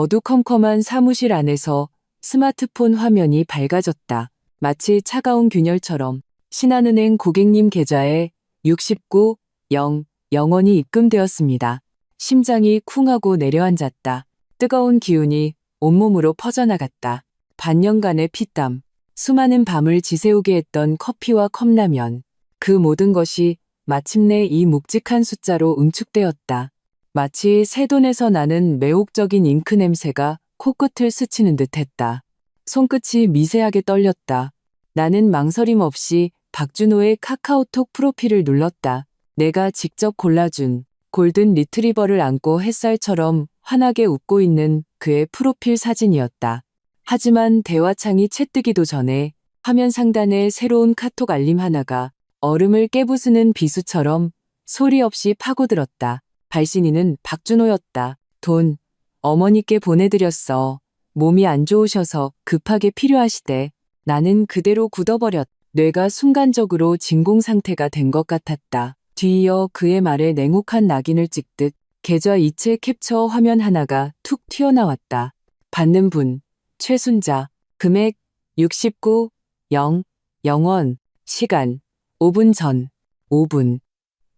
어두컴컴한 사무실 안에서 스마트폰 화면이 밝아졌다. 마치 차가운 균열처럼 신한은행 고객님 계좌에 69,000 영원이 입금되었습니다. 심장이 쿵하고 내려앉았다. 뜨거운 기운이 온몸으로 퍼져나갔다. 반년간의 피땀, 수많은 밤을 지새우게 했던 커피와 컵라면, 그 모든 것이 마침내 이 묵직한 숫자로 응축되었다. 마치 새돈에서 나는 매혹적인 잉크 냄새가 코끝을 스치는 듯했다. 손끝이 미세하게 떨렸다. 나는 망설임 없이 박준호의 카카오톡 프로필을 눌렀다. 내가 직접 골라준 골든 리트리버를 안고 햇살처럼 환하게 웃고 있는 그의 프로필 사진이었다. 하지만 대화창이 채뜨기도 전에 화면 상단에 새로운 카톡 알림 하나가 얼음을 깨부수는 비수처럼 소리 없이 파고들었다. 발신인은 박준호였다. 돈, 어머니께 보내드렸어. 몸이 안 좋으셔서 급하게 필요하시대. 나는 그대로 굳어버렸. 뇌가 순간적으로 진공 상태가 된 것 같았다. 뒤이어 그의 말에 냉혹한 낙인을 찍듯 계좌 이체 캡처 화면 하나가 툭 튀어나왔다. 받는 분, 최순자, 금액 69,000 영원, 시간 5분 전, 5분.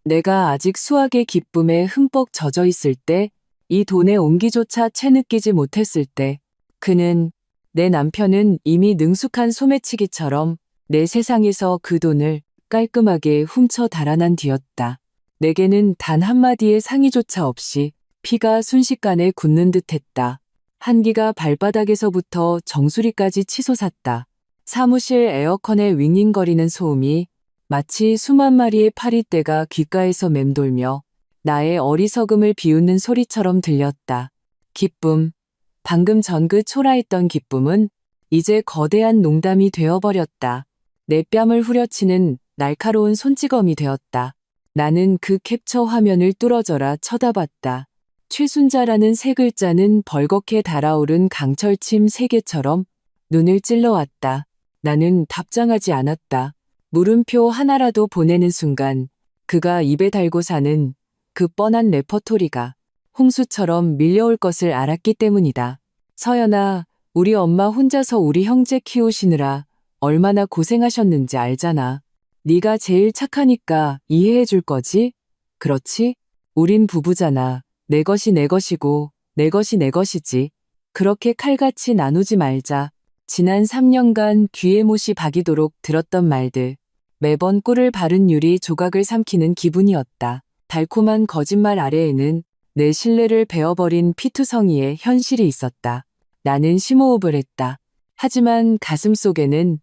내가 아직 수학의 기쁨에 흠뻑 젖어 있을 때, 이 돈의 온기조차 채 느끼지 못했을 때, 내 남편은 이미 능숙한 소매치기처럼 내 세상에서 그 돈을 깔끔하게 훔쳐 달아난 뒤였다. 내게는 단 한마디의 상의조차 없이 피가 순식간에 굳는 듯했다. 한기가 발바닥에서부터 정수리까지 치솟았다. 사무실 에어컨의 윙윙거리는 소음이 마치 수만 마리의 파리떼가 귓가에서 맴돌며 나의 어리석음을 비웃는 소리처럼 들렸다. 기쁨, 방금 전 그 초라했던 기쁨은 이제 거대한 농담이 되어버렸다. 내 뺨을 후려치는 날카로운 손찌검이 되었다. 나는 그 캡처 화면을 뚫어져라 쳐다봤다. 최순자라는 세 글자는 벌겋게 달아오른 강철침 세 개처럼 눈을 찔러왔다. 나는 답장하지 않았다. 물음표 하나라도 보내는 순간 그가 입에 달고 사는 그 뻔한 레퍼토리가 홍수처럼 밀려올 것을 알았기 때문이다. 서연아, 우리 엄마 혼자서 우리 형제 키우시느라 얼마나 고생하셨는지 알잖아. 네가 제일 착하니까 이해해 줄 거지? 그렇지? 우린 부부잖아. 내 것이 내 것이고 내 것이 내 것이지. 그렇게 칼같이 나누지 말자. 지난 3년간 귀에 못이 박이도록 들었던 말들. 매번 꿀을 바른 유리 조각을 삼키는 기분이었다. 달콤한 거짓말 아래에는 내 신뢰를 베어버린 피투성이의 현실이 있었다. 나는 심호흡을 했다. 하지만 가슴 속에는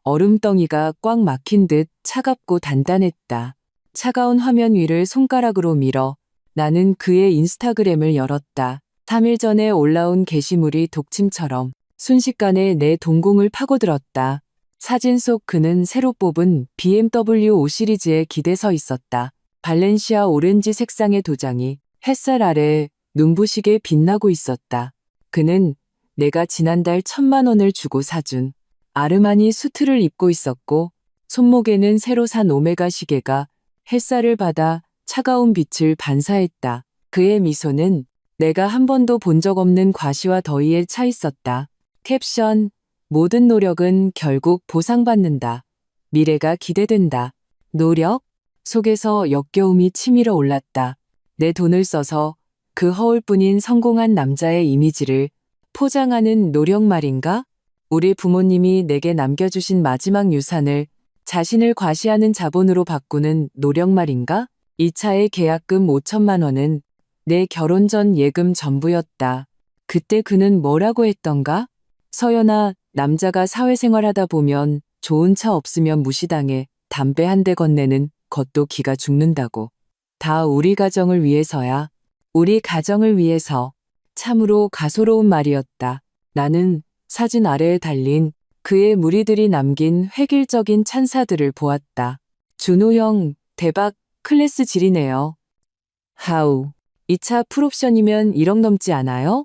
얼음덩이가 꽉 막힌 듯 차갑고 단단했다. 차가운 화면 위를 손가락으로 밀어 나는 그의 인스타그램을 열었다. 3일 전에 올라온 게시물이 독침처럼 순식간에 내 동공을 파고들었다. 사진 속 그는 새로 뽑은 BMW 5 시리즈에 기대 서 있었다. 발렌시아 오렌지 색상의 도장이 햇살 아래 눈부시게 빛나고 있었다. 그는 내가 지난달 1,000만 원을 주고 사준 아르마니 수트를 입고 있었고 손목에는 새로 산 오메가 시계가 햇살을 받아 차가운 빛을 반사했다. 그의 미소는 내가 한 번도 본 적 없는 과시와 더위에 차 있었다. 캡션, 모든 노력은 결국 보상받는다. 미래가 기대된다. 노력? 속에서 역겨움이 치밀어 올랐다. 내 돈을 써서 그 허울뿐인 성공한 남자의 이미지를 포장하는 노력 말인가? 우리 부모님이 내게 남겨주신 마지막 유산을 자신을 과시하는 자본으로 바꾸는 노력 말인가? 2차의 계약금 5천만 원은 내 결혼 전 예금 전부였다. 그때 그는 뭐라고 했던가? 서연아, 남자가 사회생활 하다 보면 좋은 차 없으면 무시당해 담배 한 대 건네는 것도 기가 죽는다고. 다 우리 가정을 위해서야. 우리 가정을 위해서. 참으로 가소로운 말이었다. 나는 사진 아래에 달린 그의 무리들이 남긴 획일적인 찬사들을 보았다. 준호 형, 대박, 클래스 질이네요. 하우. 2차 풀옵션이면 1억 넘지 않아요?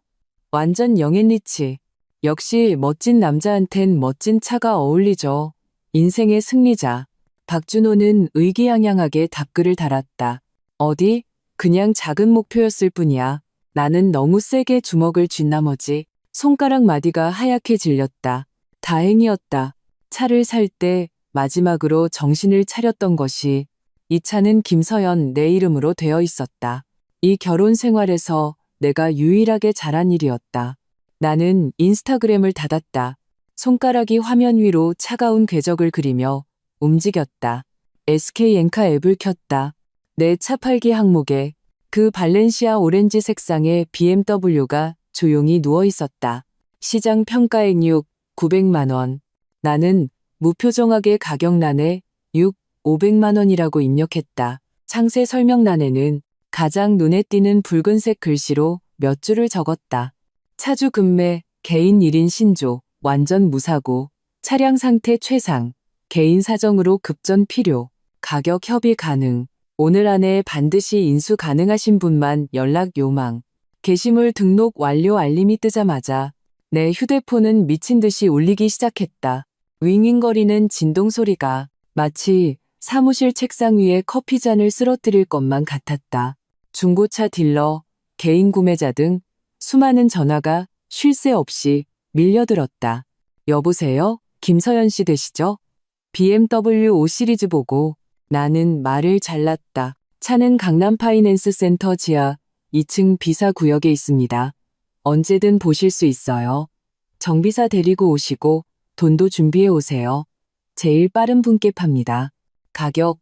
완전 영앤리치. 역시 멋진 남자한텐 멋진 차가 어울리죠. 인생의 승리자. 박준호는 의기양양하게 답글을 달았다. 어디? 그냥 작은 목표였을 뿐이야. 나는 너무 세게 주먹을 쥔 나머지 손가락 마디가 하얗게 질렸다. 다행이었다. 차를 살 때 마지막으로 정신을 차렸던 것이 이 차는 김서연 내 이름으로 되어 있었다. 이 결혼 생활에서 내가 유일하게 잘한 일이었다. 나는 인스타그램을 닫았다. 손가락이 화면 위로 차가운 궤적을 그리며 움직였다. SK엔카 앱을 켰다. 내 차 팔기 항목에 그 발렌시아 오렌지 색상의 BMW가 조용히 누워 있었다. 시장 평가액 900만 원. 나는 무표정하게 가격란에 500만 원이라고 입력했다. 상세 설명란에는 가장 눈에 띄는 붉은색 글씨로 몇 줄을 적었다. 차주 금매, 개인 1인 신조, 완전 무사고, 차량 상태 최상, 개인 사정으로 급전 필요, 가격 협의 가능, 오늘 안에 반드시 인수 가능하신 분만 연락 요망. 게시물 등록 완료 알림이 뜨자마자 내 휴대폰은 미친 듯이 울리기 시작했다. 윙윙거리는 진동 소리가 마치 사무실 책상 위에 커피잔을 쓰러뜨릴 것만 같았다. 중고차 딜러, 개인 구매자 등 수많은 전화가 쉴 새 없이 밀려들었다. 여보세요? 김서연 씨 되시죠? BMW 5 시리즈 보고 나는 말을 잘랐다. 차는 강남 파이낸스 센터 지하 2층 비사 구역에 있습니다. 언제든 보실 수 있어요. 정비사 데리고 오시고 돈도 준비해 오세요. 제일 빠른 분께 팝니다. 가격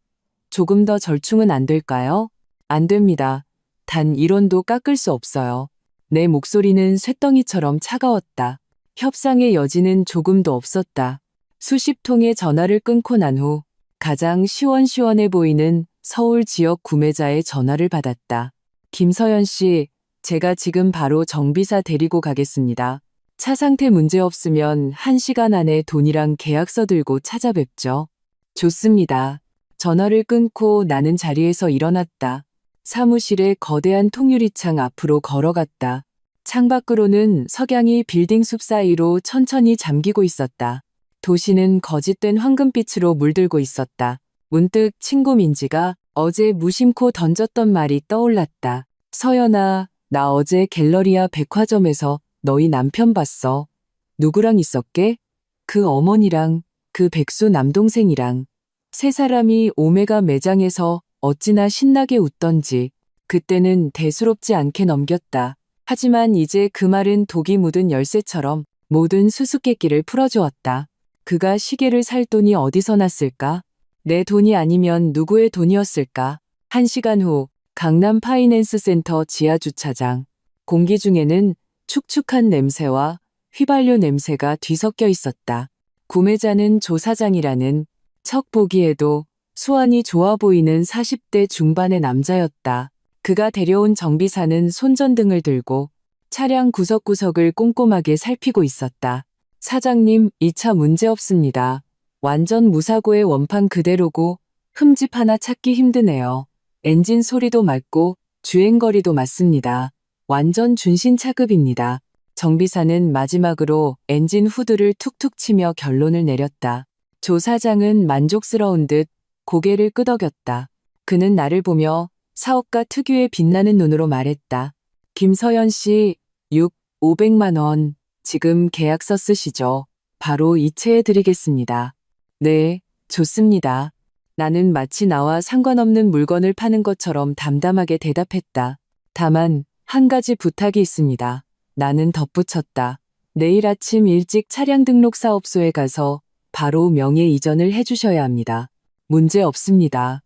조금 더 절충은 안 될까요? 안 됩니다. 단 1원도 깎을 수 없어요. 내 목소리는 쇳덩이처럼 차가웠다. 협상의 여지는 조금도 없었다. 수십 통의 전화를 끊고 난 후 가장 시원시원해 보이는 서울 지역 구매자의 전화를 받았다. 김서연 씨, 제가 지금 바로 정비사 데리고 가겠습니다. 차 상태 문제 없으면 1시간 안에 돈이랑 계약서 들고 찾아뵙죠. 좋습니다. 전화를 끊고 나는 자리에서 일어났다. 사무실의 거대한 통유리창 앞으로 걸어갔다. 창밖으로는 석양이 빌딩 숲 사이로 천천히 잠기고 있었다. 도시는 거짓된 황금빛으로 물들고 있었다. 문득 친구 민지가 어제 무심코 던졌던 말이 떠올랐다. 서연아, 나 어제 갤러리아 백화점에서 너희 남편 봤어. 누구랑 있었게? 그 어머니랑 그 백수 남동생이랑. 세 사람이 오메가 매장에서 어찌나 신나게 웃던지 그때는 대수롭지 않게 넘겼다. 하지만 이제 그 말은 독이 묻은 열쇠처럼 모든 수수께끼를 풀어주었다. 그가 시계를 살 돈이 어디서 났을까? 내 돈이 아니면 누구의 돈이었을까? 1시간 후 강남 파이낸스 센터 지하 주차장. 공기 중에는 축축한 냄새와 휘발유 냄새가 뒤섞여 있었다. 구매자는 조 사장이라는 척 보기에도 수완이 좋아 보이는 40대 중반의 남자였다. 그가 데려온 정비사는 손전등을 들고 차량 구석구석을 꼼꼼하게 살피고 있었다. 사장님, 이 차 문제 없습니다. 완전 무사고의 원판 그대로고 흠집 하나 찾기 힘드네요. 엔진 소리도 맑고 주행거리도 맞습니다. 완전 준신차급입니다. 정비사는 마지막으로 엔진 후드를 툭툭 치며 결론을 내렸다. 조 사장은 만족스러운 듯 고개를 끄덕였다. 그는 나를 보며 사업가 특유의 빛나는 눈으로 말했다. 김서연 씨, 500만 원. 지금 계약서 쓰시죠. 바로 이체해 드리겠습니다. 네, 좋습니다. 나는 마치 나와 상관없는 물건을 파는 것처럼 담담하게 대답했다. 다만 한 가지 부탁이 있습니다. 나는 덧붙였다. 내일 아침 일찍 차량 등록 사업소에 가서 바로 명예 이전을 해주셔야 합니다. 문제 없습니다.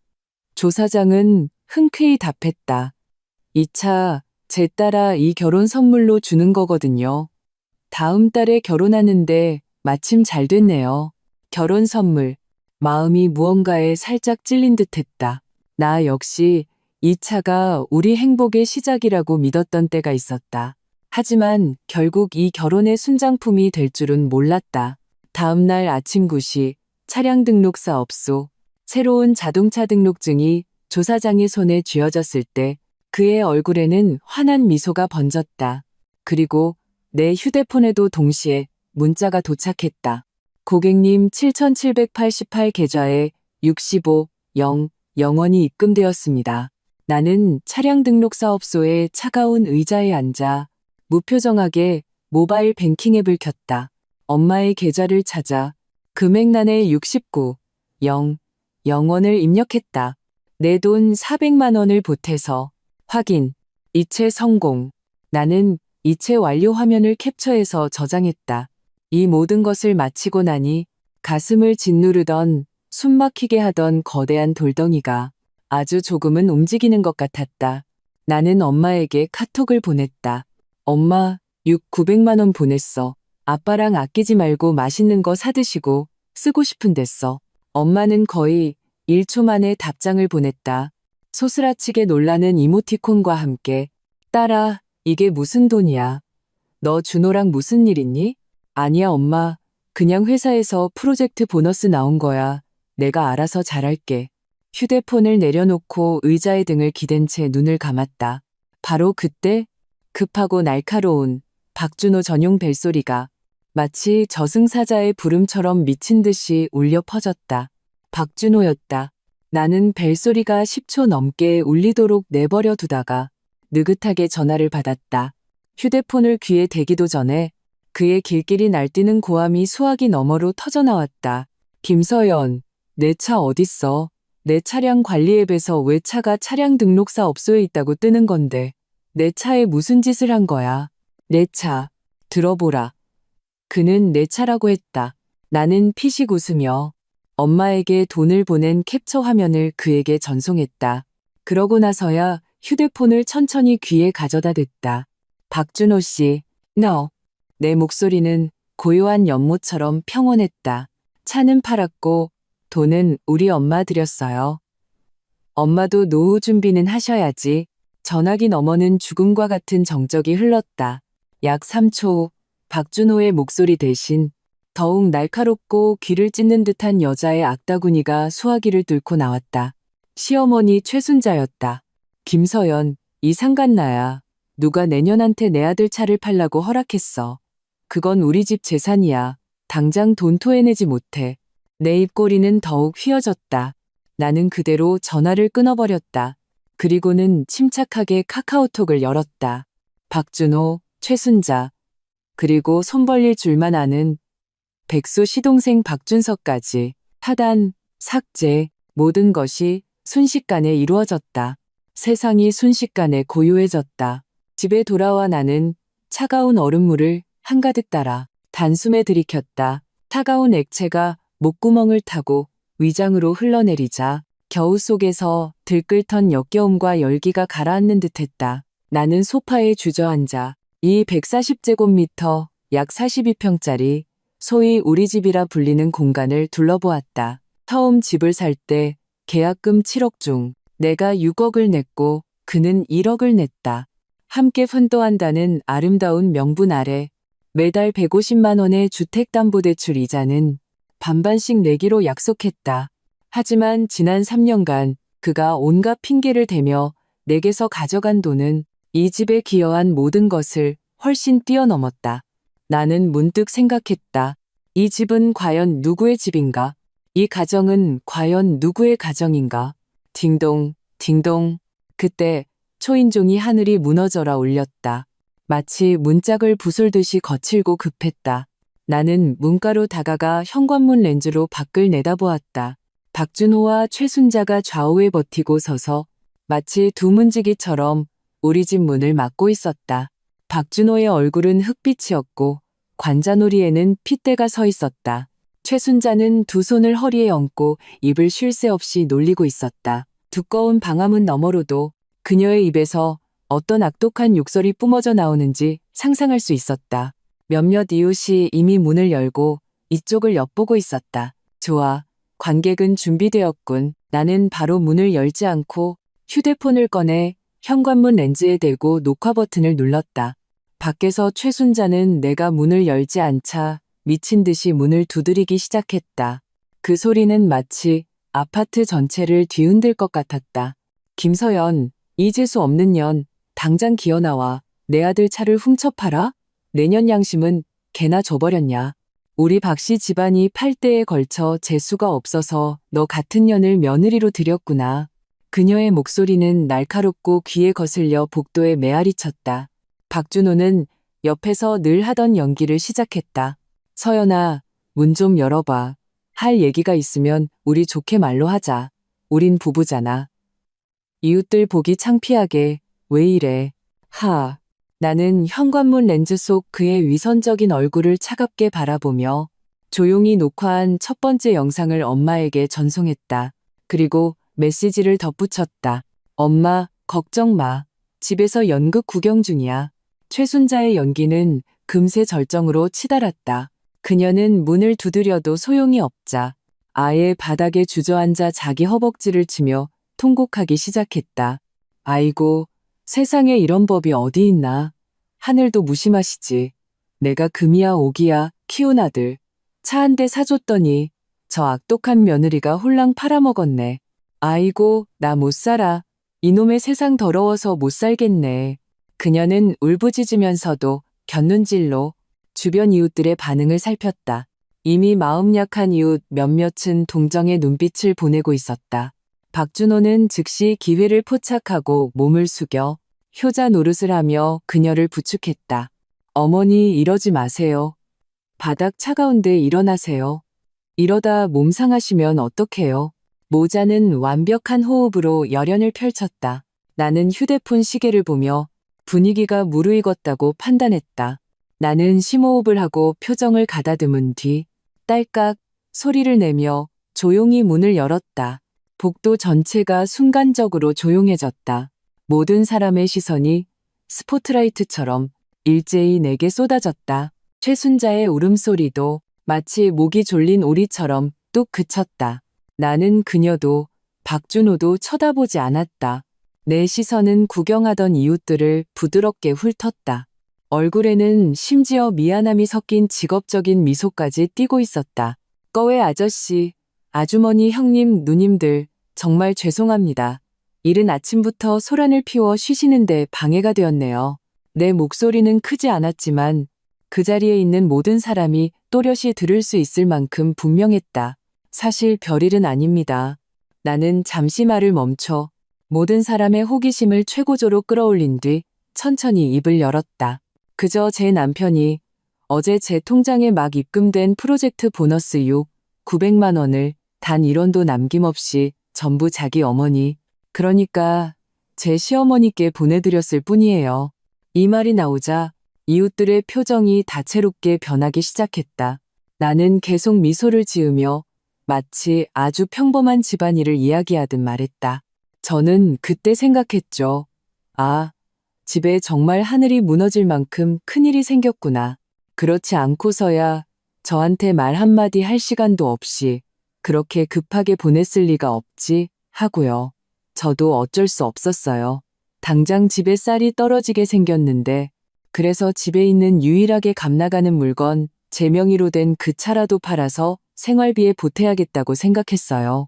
조 사장은 흔쾌히 답했다. 이 차 제 딸아 이 결혼 선물로 주는 거거든요. 다음 달에 결혼하는데 마침 잘 됐네요. 결혼 선물. 마음이 무언가에 살짝 찔린 듯했다. 나 역시 이 차가 우리 행복의 시작이라고 믿었던 때가 있었다. 하지만 결국 이 결혼의 순장품이 될 줄은 몰랐다. 다음 날 아침 9시 차량 등록 사업소. 새로운 자동차 등록증이 조 사장의 손에 쥐어졌을 때 그의 얼굴에는 환한 미소가 번졌다. 그리고 내 휴대폰에도 동시에 문자가 도착했다. 고객님 7788 계좌에 65, 0, 0원이 입금되었습니다. 나는 차량 등록 사업소의 차가운 의자에 앉아 무표정하게 모바일 뱅킹 앱을 켰다. 엄마의 계좌를 찾아 금액란에 69, 0, 0원을 입력했다. 내 돈 400만 원을 보태서 확인, 이체 성공. 나는 이체 완료 화면을 캡처해서 저장했다. 이 모든 것을 마치고 나니 가슴을 짓누르던 숨막히게 하던 거대한 돌덩이가 아주 조금은 움직이는 것 같았다. 나는 엄마에게 카톡을 보냈다. 엄마, 900만 원 보냈어. 아빠랑 아끼지 말고 맛있는 거 사드시고 쓰고 싶은댔어. 엄마는 거의 1초 만에 답장을 보냈다. 소스라치게 놀라는 이모티콘과 함께 딸아, 이게 무슨 돈이야? 너 준호랑 무슨 일 있니? 아니야 엄마, 그냥 회사에서 프로젝트 보너스 나온 거야. 내가 알아서 잘할게. 휴대폰을 내려놓고 의자의 등을 기댄 채 눈을 감았다. 바로 그때 급하고 날카로운 박준호 전용 벨소리가 마치 저승사자의 부름처럼 미친 듯이 울려 퍼졌다. 박준호였다. 나는 벨소리가 10초 넘게 울리도록 내버려 두다가 느긋하게 전화를 받았다. 휴대폰을 귀에 대기도 전에 그의 길길이 날뛰는 고함이 수화기 너머로 터져나왔다. 김서연, 내 차 어딨어? 내 차량 관리 앱에서 왜 차가 차량 등록사 업소에 있다고 뜨는 건데 내 차에 무슨 짓을 한 거야? 내 차, 들어보라. 그는 내 차라고 했다. 나는 피식 웃으며 엄마에게 돈을 보낸 캡처 화면을 그에게 전송했다. 그러고 나서야 휴대폰을 천천히 귀에 가져다 댔다. 박준호 씨, 너. 내 목소리는 고요한 연못처럼 평온했다. 차는 팔았고 돈은 우리 엄마 드렸어요. 엄마도 노후 준비는 하셔야지. 전화기 너머는 죽음과 같은 정적이 흘렀다. 약 3초 후 박준호의 목소리 대신 더욱 날카롭고 귀를 찢는 듯한 여자의 악다구니가 수화기를 뚫고 나왔다. 시어머니 최순자였다. 김서연, 이 상간나야. 누가 내년한테 내 아들 차를 팔라고 허락했어. 그건 우리 집 재산이야. 당장 돈 토해내지 못해. 내 입꼬리는 더욱 휘어졌다. 나는 그대로 전화를 끊어버렸다. 그리고는 침착하게 카카오톡을 열었다. 박준호, 최순자, 그리고 손 벌릴 줄만 아는 백수 시동생 박준석까지 차단, 삭제, 모든 것이 순식간에 이루어졌다. 세상이 순식간에 고요해졌다. 집에 돌아와 나는 차가운 얼음물을 한가득 따라 단숨에 들이켰다. 차가운 액체가 목구멍을 타고 위장으로 흘러내리자 겨우 속에서 들끓던 역겨움과 열기가 가라앉는 듯했다. 나는 소파에 주저앉아 이 140제곱미터 약 42평짜리 소위 우리 집이라 불리는 공간을 둘러보았다. 처음 집을 살 때 계약금 7억 중 내가 6억을 냈고 그는 1억을 냈다. 함께奮斗한다는 아름다운 명분 아래 매달 150만 원의 주택담보대출 이자는 반반씩 내기로 약속했다. 하지만 지난 3년간 그가 온갖 핑계를 대며 내게서 가져간 돈은 이 집에 기여한 모든 것을 훨씬 뛰어넘었다. 나는 문득 생각했다. 이 집은 과연 누구의 집인가? 이 가정은 과연 누구의 가정인가? 딩동, 딩동. 그때 초인종이 하늘이 무너져라 울렸다. 마치 문짝을 부술듯이 거칠고 급했다. 나는 문가로 다가가 현관문 렌즈로 밖을 내다보았다. 박준호와 최순자가 좌우에 버티고 서서 마치 두 문지기처럼 우리 집 문을 막고 있었다. 박준호의 얼굴은 흑빛이었고 관자놀이에는 핏대가 서 있었다. 최순자는 두 손을 허리에 얹고 입을 쉴 새 없이 놀리고 있었다. 두꺼운 방화문 너머로도 그녀의 입에서 어떤 악독한 욕설이 뿜어져 나오는지 상상할 수 있었다. 몇몇 이웃이 이미 문을 열고 이쪽을 엿보고 있었다. 좋아. 관객은 준비되었군. 나는 바로 문을 열지 않고 휴대폰을 꺼내 현관문 렌즈에 대고 녹화 버튼을 눌렀다. 밖에서 최순자는 내가 문을 열지 않자 미친 듯이 문을 두드리기 시작했다. 그 소리는 마치 아파트 전체를 뒤흔들 것 같았다. 김서연, 이 재수 없는 년, 당장 기어나와. 내 아들 차를 훔쳐 팔아? 내년 양심은 개나 줘버렸냐. 우리 박씨 집안이 8대에 걸쳐 재수가 없어서 너 같은 년을 며느리로 들였구나. 그녀의 목소리는 날카롭고 귀에 거슬려 복도에 메아리 쳤다. 박준호는 옆에서 늘 하던 연기를 시작했다. 서연아, 문 좀 열어봐. 할 얘기가 있으면 우리 좋게 말로 하자. 우린 부부잖아. 이웃들 보기 창피하게 왜 이래. 하. 나는 현관문 렌즈 속 그의 위선적인 얼굴을 차갑게 바라보며 조용히 녹화한 첫 번째 영상을 엄마에게 전송했다. 그리고 메시지를 덧붙였다. 엄마, 걱정 마. 집에서 연극 구경 중이야. 최순자의 연기는 금세 절정으로 치달았다. 그녀는 문을 두드려도 소용이 없자 아예 바닥에 주저앉아 자기 허벅지를 치며 통곡하기 시작했다. 아이고, 세상에 이런 법이 어디 있나. 하늘도 무심하시지. 내가 금이야 오기야 키운 아들. 차 한 대 사줬더니 저 악독한 며느리가 홀랑 팔아먹었네. 아이고, 나 못 살아. 이놈의 세상 더러워서 못 살겠네. 그녀는 울부짖으면서도 곁눈질로 주변 이웃들의 반응을 살폈다. 이미 마음 약한 이웃 몇몇은 동정의 눈빛을 보내고 있었다. 박준호는 즉시 기회를 포착하고 몸을 숙여 효자 노릇을 하며 그녀를 부축했다. 어머니 이러지 마세요. 바닥 차가운데 일어나세요. 이러다 몸 상하시면 어떡해요. 모자는 완벽한 호흡으로 열연을 펼쳤다. 나는 휴대폰 시계를 보며 분위기가 무르익었다고 판단했다. 나는 심호흡을 하고 표정을 가다듬은 뒤 딸깍 소리를 내며 조용히 문을 열었다. 복도 전체가 순간적으로 조용해졌다. 모든 사람의 시선이 스포트라이트처럼 일제히 내게 쏟아졌다. 최순자의 울음소리도 마치 목이 졸린 오리처럼 뚝 그쳤다. 나는 그녀도 박준호도 쳐다보지 않았다. 내 시선은 구경하던 이웃들을 부드럽게 훑었다. 얼굴에는 심지어 미안함이 섞인 직업적인 미소까지 띄고 있었다. 꺼웨 아저씨, 아주머니 형님 누님들 정말 죄송합니다. 이른 아침부터 소란을 피워 쉬시는데 방해가 되었네요. 내 목소리는 크지 않았지만 그 자리에 있는 모든 사람이 또렷이 들을 수 있을 만큼 분명했다. 사실 별일은 아닙니다. 나는 잠시 말을 멈춰 모든 사람의 호기심을 최고조로 끌어올린 뒤 천천히 입을 열었다. 그저 제 남편이 어제 제 통장에 막 입금된 프로젝트 보너스 900만 원을 단 1원도 남김없이 전부 자기 어머니, 그러니까 제 시어머니께 보내드렸을 뿐이에요. 이 말이 나오자 이웃들의 표정이 다채롭게 변하기 시작했다. 나는 계속 미소를 지으며 마치 아주 평범한 집안일을 이야기하듯 말했다. 저는 그때 생각했죠. 아, 집에 정말 하늘이 무너질 만큼 큰일이 생겼구나. 그렇지 않고서야 저한테 말 한마디 할 시간도 없이 그렇게 급하게 보냈을 리가 없지 하고요. 저도 어쩔 수 없었어요. 당장 집에 쌀이 떨어지게 생겼는데 그래서 집에 있는 유일하게 값나가는 물건 제 명의로 된 그 차라도 팔아서 생활비에 보태야겠다고 생각했어요.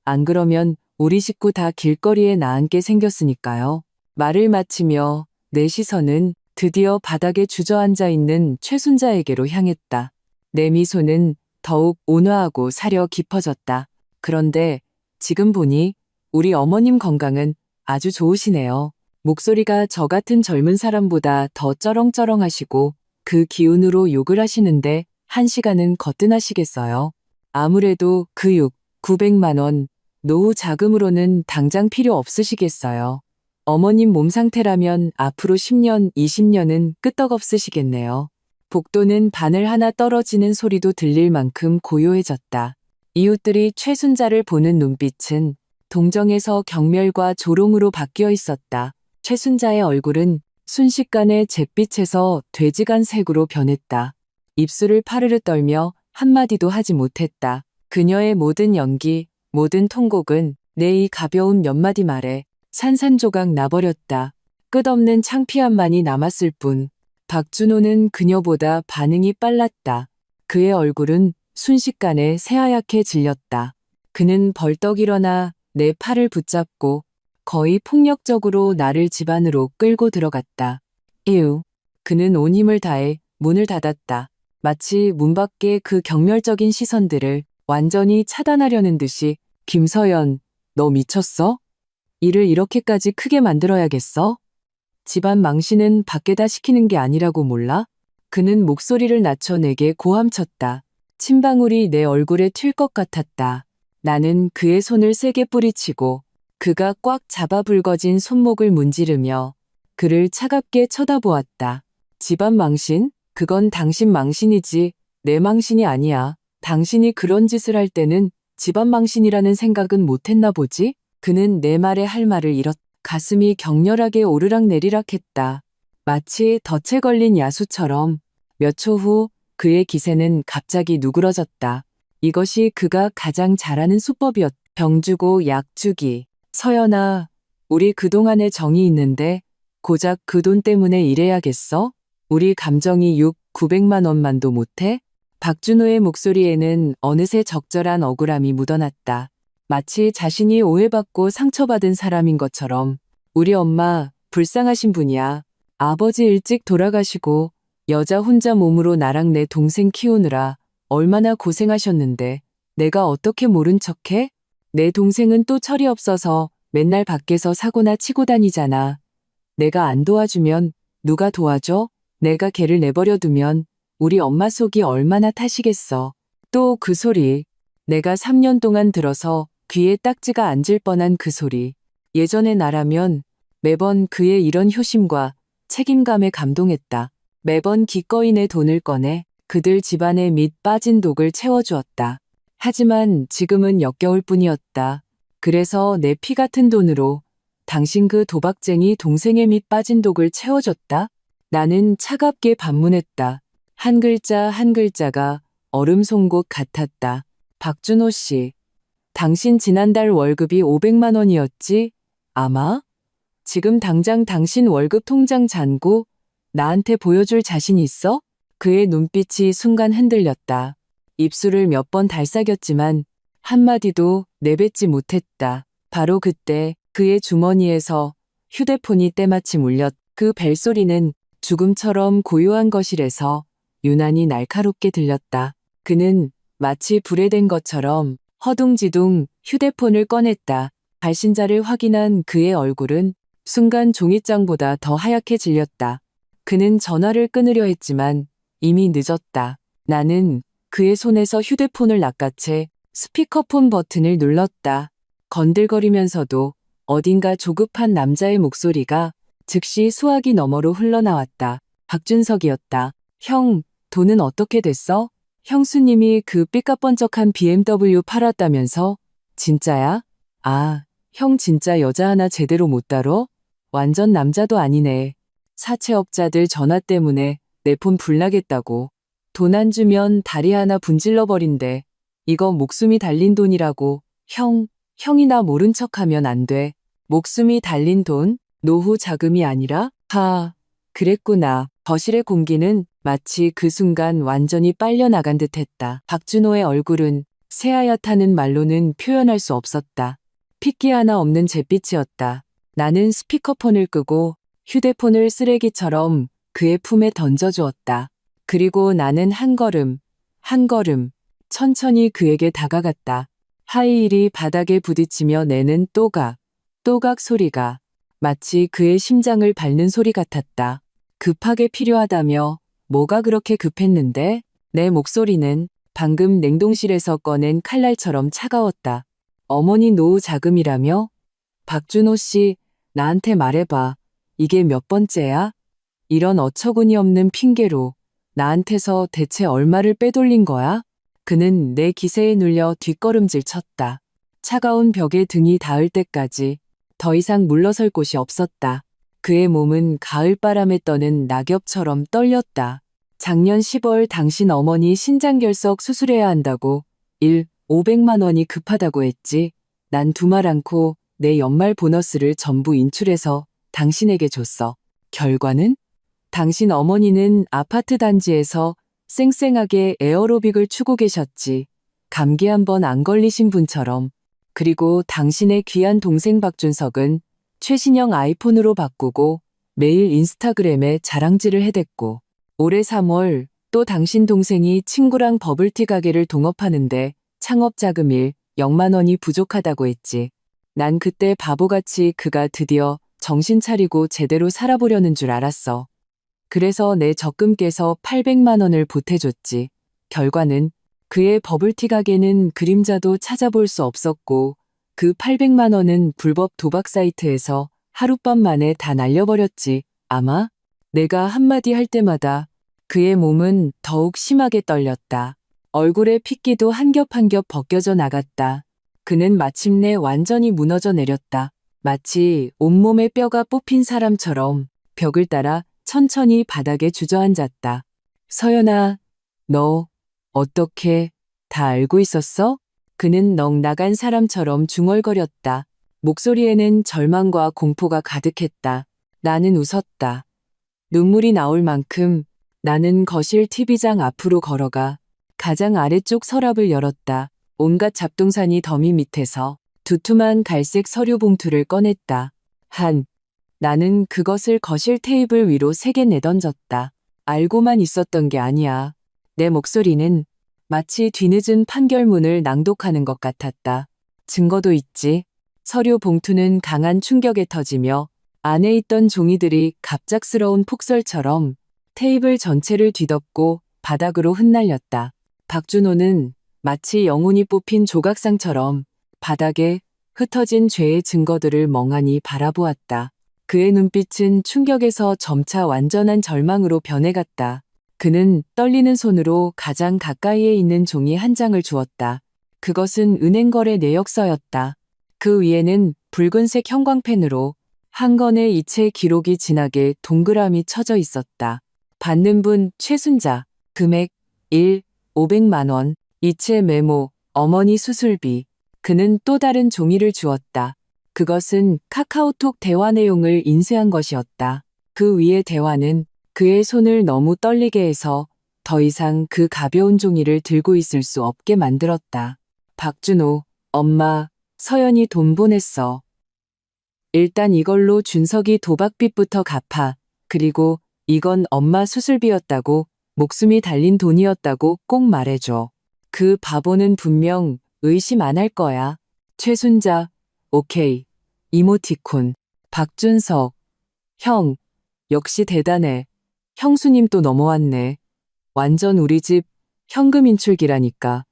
안 그러면 우리 식구 다 길거리에 나앉게 생겼으니까요. 말을 마치며 내 시선은 드디어 바닥에 주저앉아 있는 최순자에게로 향했다. 내 미소는 더욱 온화하고 사려 깊어졌다. 그런데 지금 보니 우리 어머님 건강은 아주 좋으시네요. 목소리가 저 같은 젊은 사람보다 더 쩌렁쩌렁하시고 그 기운으로 욕을 하시는데 1시간은 거뜬하시겠어요. 아무래도 그 900만 원 노후 자금으로는 당장 필요 없으시겠어요. 어머님 몸 상태라면 앞으로 10년, 20년은 끄떡없으시겠네요. 복도는 바늘 하나 떨어지는 소리도 들릴 만큼 고요해졌다. 이웃들이 최순자를 보는 눈빛은 동정에서 경멸과 조롱으로 바뀌어 있었다. 최순자의 얼굴은 순식간에 잿빛에서 돼지간색으로 변했다. 입술을 파르르 떨며 한마디도 하지 못했다. 그녀의 모든 연기, 모든 통곡은 내 이 가벼운 몇 마디 말에 산산조각 나버렸다. 끝없는 창피함만이 남았을 뿐. 박준호는 그녀보다 반응이 빨랐다. 그의 얼굴은 순식간에 새하얗게 질렸다. 그는 벌떡 일어나 내 팔을 붙잡고 거의 폭력적으로 나를 집 안으로 끌고 들어갔다. 에휴. 그는 온 힘을 다해 문을 닫았다. 마치 문 밖의 그 경멸적인 시선들을 완전히 차단하려는 듯이 김서연, 너 미쳤어? 일을 이렇게까지 크게 만들어야겠어? 집안 망신은 밖에다 시키는 게 아니라고 몰라? 그는 목소리를 낮춰 내게 고함쳤다. 침방울이 내 얼굴에 튈 것 같았다. 나는 그의 손을 세게 뿌리치고 그가 꽉 잡아 붉어진 손목을 문지르며 그를 차갑게 쳐다보았다. 집안 망신? 그건 당신 망신이지 내 망신이 아니야. 당신이 그런 짓을 할 때는 집안 망신이라는 생각은 못했나 보지? 그는 내 말에 할 말을 잃었다. 가슴이 격렬하게 오르락내리락 했다. 마치 덫에 걸린 야수처럼 몇 초 후 그의 기세는 갑자기 누그러졌다. 이것이 그가 가장 잘하는 수법이었다. 병 주고 약 주기. 서연아, 우리 그동안에 정이 있는데 고작 그 돈 때문에 이래야겠어? 우리 감정이 900만 원만도 못해? 박준호의 목소리에는 어느새 적절한 억울함이 묻어났다. 마치 자신이 오해받고 상처받은 사람인 것처럼. 우리 엄마 불쌍하신 분이야. 아버지 일찍 돌아가시고 여자 혼자 몸으로 나랑 내 동생 키우느라 얼마나 고생하셨는데 내가 어떻게 모른 척해? 내 동생은 또 철이 없어서 맨날 밖에서 사고나 치고 다니잖아. 내가 안 도와주면 누가 도와줘? 내가 걔를 내버려 두면 우리 엄마 속이 얼마나 타시겠어. 또 그 소리. 내가 3년 동안 들어서 귀에 딱지가 앉을 뻔한 그 소리. 예전의 나라면 매번 그의 이런 효심과 책임감에 감동했다. 매번 기꺼이 내 돈을 꺼내 그들 집안의 밑 빠진 독을 채워주었다. 하지만 지금은 역겨울 뿐이었다. 그래서 내 피 같은 돈으로 당신 그 도박쟁이 동생의 밑 빠진 독을 채워줬다? 나는 차갑게 반문했다. 한 글자 한 글자가 얼음 송곳 같았다. 박준호 씨, 당신 지난달 월급이 500만 원이었지? 아마? 지금 당장 당신 월급 통장 잔고 나한테 보여줄 자신 있어? 그의 눈빛이 순간 흔들렸다. 입술을 몇 번 달싹였지만 한마디도 내뱉지 못했다. 바로 그때 그의 주머니에서 휴대폰이 때마침 울렸. 그 벨소리는 죽음처럼 고요한 거실에서 유난히 날카롭게 들렸다. 그는 마치 불에 댄 것처럼 허둥지둥 휴대폰을 꺼냈다. 발신자를 확인한 그의 얼굴은 순간 종이장보다 더 하얗게 질렸다. 그는 전화를 끊으려 했지만 이미 늦었다. 나는 그의 손에서 휴대폰을 낚아채 스피커폰 버튼을 눌렀다. 건들거리면서도 어딘가 조급한 남자의 목소리가 즉시 수화기 너머로 흘러나왔다. 박준석이었다. 형, 돈은 어떻게 됐어? 형수님이 그 삐까뻔쩍한 BMW 팔았다면서? 진짜야? 아, 형 진짜 여자 하나 제대로 못 다뤄? 완전 남자도 아니네. 사채업자들 전화 때문에 내 폰 불나겠다고. 돈 안 주면 다리 하나 분질러 버린대. 이거 목숨이 달린 돈이라고. 형이 나 모른 척하면 안 돼. 목숨이 달린 돈? 노후 자금이 아니라? 그랬구나. 거실의 공기는 마치 그 순간 완전히 빨려나간 듯 했다. 박준호의 얼굴은 새하얗다는 말로는 표현할 수 없었다. 핏기 하나 없는 잿빛이었다. 나는 스피커폰을 끄고 휴대폰을 쓰레기처럼 그의 품에 던져주었다. 그리고 나는 한 걸음 천천히 그에게 다가갔다. 하이힐이 바닥에 부딪히며 내는 또각 소리가 마치 그의 심장을 밟는 소리 같았다. 급하게 필요하다며 뭐가 그렇게 급했는데? 내 목소리는 방금 냉동실에서 꺼낸 칼날처럼 차가웠다. 어머니 노후 자금이라며? 박준호 씨, 나한테 말해봐. 이게 몇 번째야? 이런 어처구니 없는 핑계로 나한테서 대체 얼마를 빼돌린 거야? 그는 내 기세에 눌려 뒷걸음질 쳤다. 차가운 벽에 등이 닿을 때까지 더 이상 물러설 곳이 없었다. 그의 몸은 가을바람에 떠는 낙엽처럼 떨렸다. 작년 10월 당신 어머니 신장결석 수술해야 한다고 500만 원이 급하다고 했지. 난 두말 않고 내 연말 보너스를 전부 인출해서 당신에게 줬어. 결과는? 당신 어머니는 아파트 단지에서 쌩쌩하게 에어로빅을 추고 계셨지. 감기 한 번 안 걸리신 분처럼. 그리고 당신의 귀한 동생 박준석은 최신형 아이폰으로 바꾸고 매일 인스타그램에 자랑질을 해댔고, 올해 3월 또 당신 동생이 친구랑 버블티 가게를 동업하는데 창업 자금 0만 원이 부족하다고 했지. 난 그때 바보같이 그가 드디어 정신 차리고 제대로 살아보려는 줄 알았어. 그래서 내 적금 깨서 800만 원을 보태줬지. 결과는 그의 버블티 가게는 그림자도 찾아볼 수 없었고 그 800만 원은 불법 도박 사이트에서 하룻밤 만에 다 날려버렸지. 아마 내가 한마디 할 때마다 그의 몸은 더욱 심하게 떨렸다. 얼굴에 핏기도 한 겹 한 겹 벗겨져 나갔다. 그는 마침내 완전히 무너져 내렸다. 마치 온몸에 뼈가 뽑힌 사람처럼 벽을 따라 천천히 바닥에 주저앉았다. 서연아, 너 어떻게 다 알고 있었어? 그는 넋 나간 사람처럼 중얼거렸다. 목소리에는 절망과 공포가 가득했다. 나는 웃었다. 눈물이 나올 만큼 나는 거실 TV장 앞으로 걸어가 가장 아래쪽 서랍을 열었다. 온갖 잡동사니 더미 밑에서 두툼한 갈색 서류 봉투를 꺼냈다. 나는 그것을 거실 테이블 위로 3개 내던졌다. 알고만 있었던 게 아니야. 내 목소리는 마치 뒤늦은 판결문을 낭독하는 것 같았다. 증거도 있지. 서류 봉투는 강한 충격에 터지며 안에 있던 종이들이 갑작스러운 폭설처럼 테이블 전체를 뒤덮고 바닥으로 흩날렸다. 박준호는 마치 영혼이 뽑힌 조각상처럼 바닥에 흩어진 죄의 증거들을 멍하니 바라보았다. 그의 눈빛은 충격에서 점차 완전한 절망으로 변해갔다. 그는 떨리는 손으로 가장 가까이에 있는 종이 한 장을 주었다. 그것은 은행거래 내역서였다. 그 위에는 붉은색 형광펜으로 한 건의 이체 기록이 진하게 동그라미 쳐져 있었다. 받는 분 최순자, 금액 500만 원, 이체 메모, 어머니 수술비. 그는 또 다른 종이를 주었다. 그것은 카카오톡 대화 내용을 인쇄한 것이었다. 그 위의 대화는 그의 손을 너무 떨리게 해서 더 이상 그 가벼운 종이를 들고 있을 수 없게 만들었다. 박준호, 엄마, 서연이 돈 보냈어. 일단 이걸로 준석이 도박빚부터 갚아. 그리고 이건 엄마 수술비였다고, 목숨이 달린 돈이었다고 꼭 말해줘. 그 바보는 분명 의심 안 할 거야. 최순자, 오케이. 이모티콘. 박준석. 형. 역시 대단해. 형수님 또 넘어왔네. 완전 우리 집 현금 인출기라니까.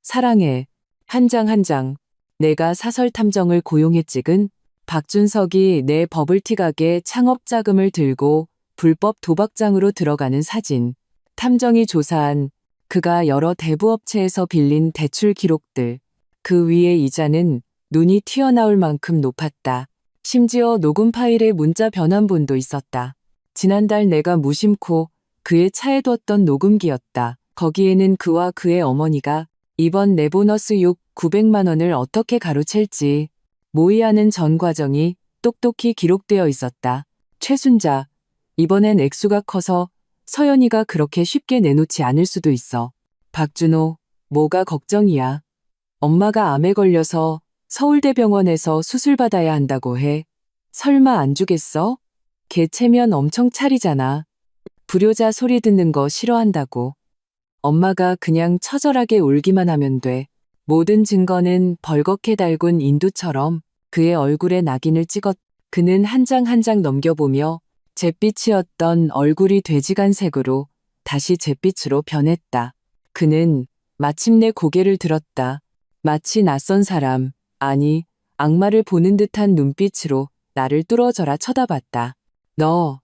사랑해. 한 장 한 장. 내가 사설 탐정을 고용해 찍은 박준석이 내 버블티 가게 창업 자금을 들고 불법 도박장으로 들어가는 사진. 탐정이 조사한 그가 여러 대부업체에서 빌린 대출 기록들. 그 위에 이자는 눈이 튀어나올 만큼 높았다. 심지어 녹음 파일에 문자 변환본도 있었다. 지난달 내가 무심코 그의 차에 뒀던 녹음기였다. 거기에는 그와 그의 어머니가 이번 내 보너스 900만 원을 어떻게 가로챌지 모의하는 전 과정이 똑똑히 기록되어 있었다. 최순자, 이번엔 액수가 커서 서연이가 그렇게 쉽게 내놓지 않을 수도 있어. 박준호, 뭐가 걱정이야. 엄마가 암에 걸려서 서울대병원에서 수술받아야 한다고 해. 설마 안 주겠어? 걔 체면 엄청 차리잖아. 불효자 소리 듣는 거 싫어한다고. 엄마가 그냥 처절하게 울기만 하면 돼. 모든 증거는 벌겋게 달군 인두처럼 그의 얼굴에 낙인을 찍었. 그는 한 장 한 장 넘겨보며 잿빛이었던 얼굴이 돼지간색으로 다시 잿빛으로 변했다. 그는 마침내 고개를 들었다. 마치 낯선 사람, 아니 악마를 보는 듯한 눈빛으로 나를 뚫어져라 쳐다봤다. 너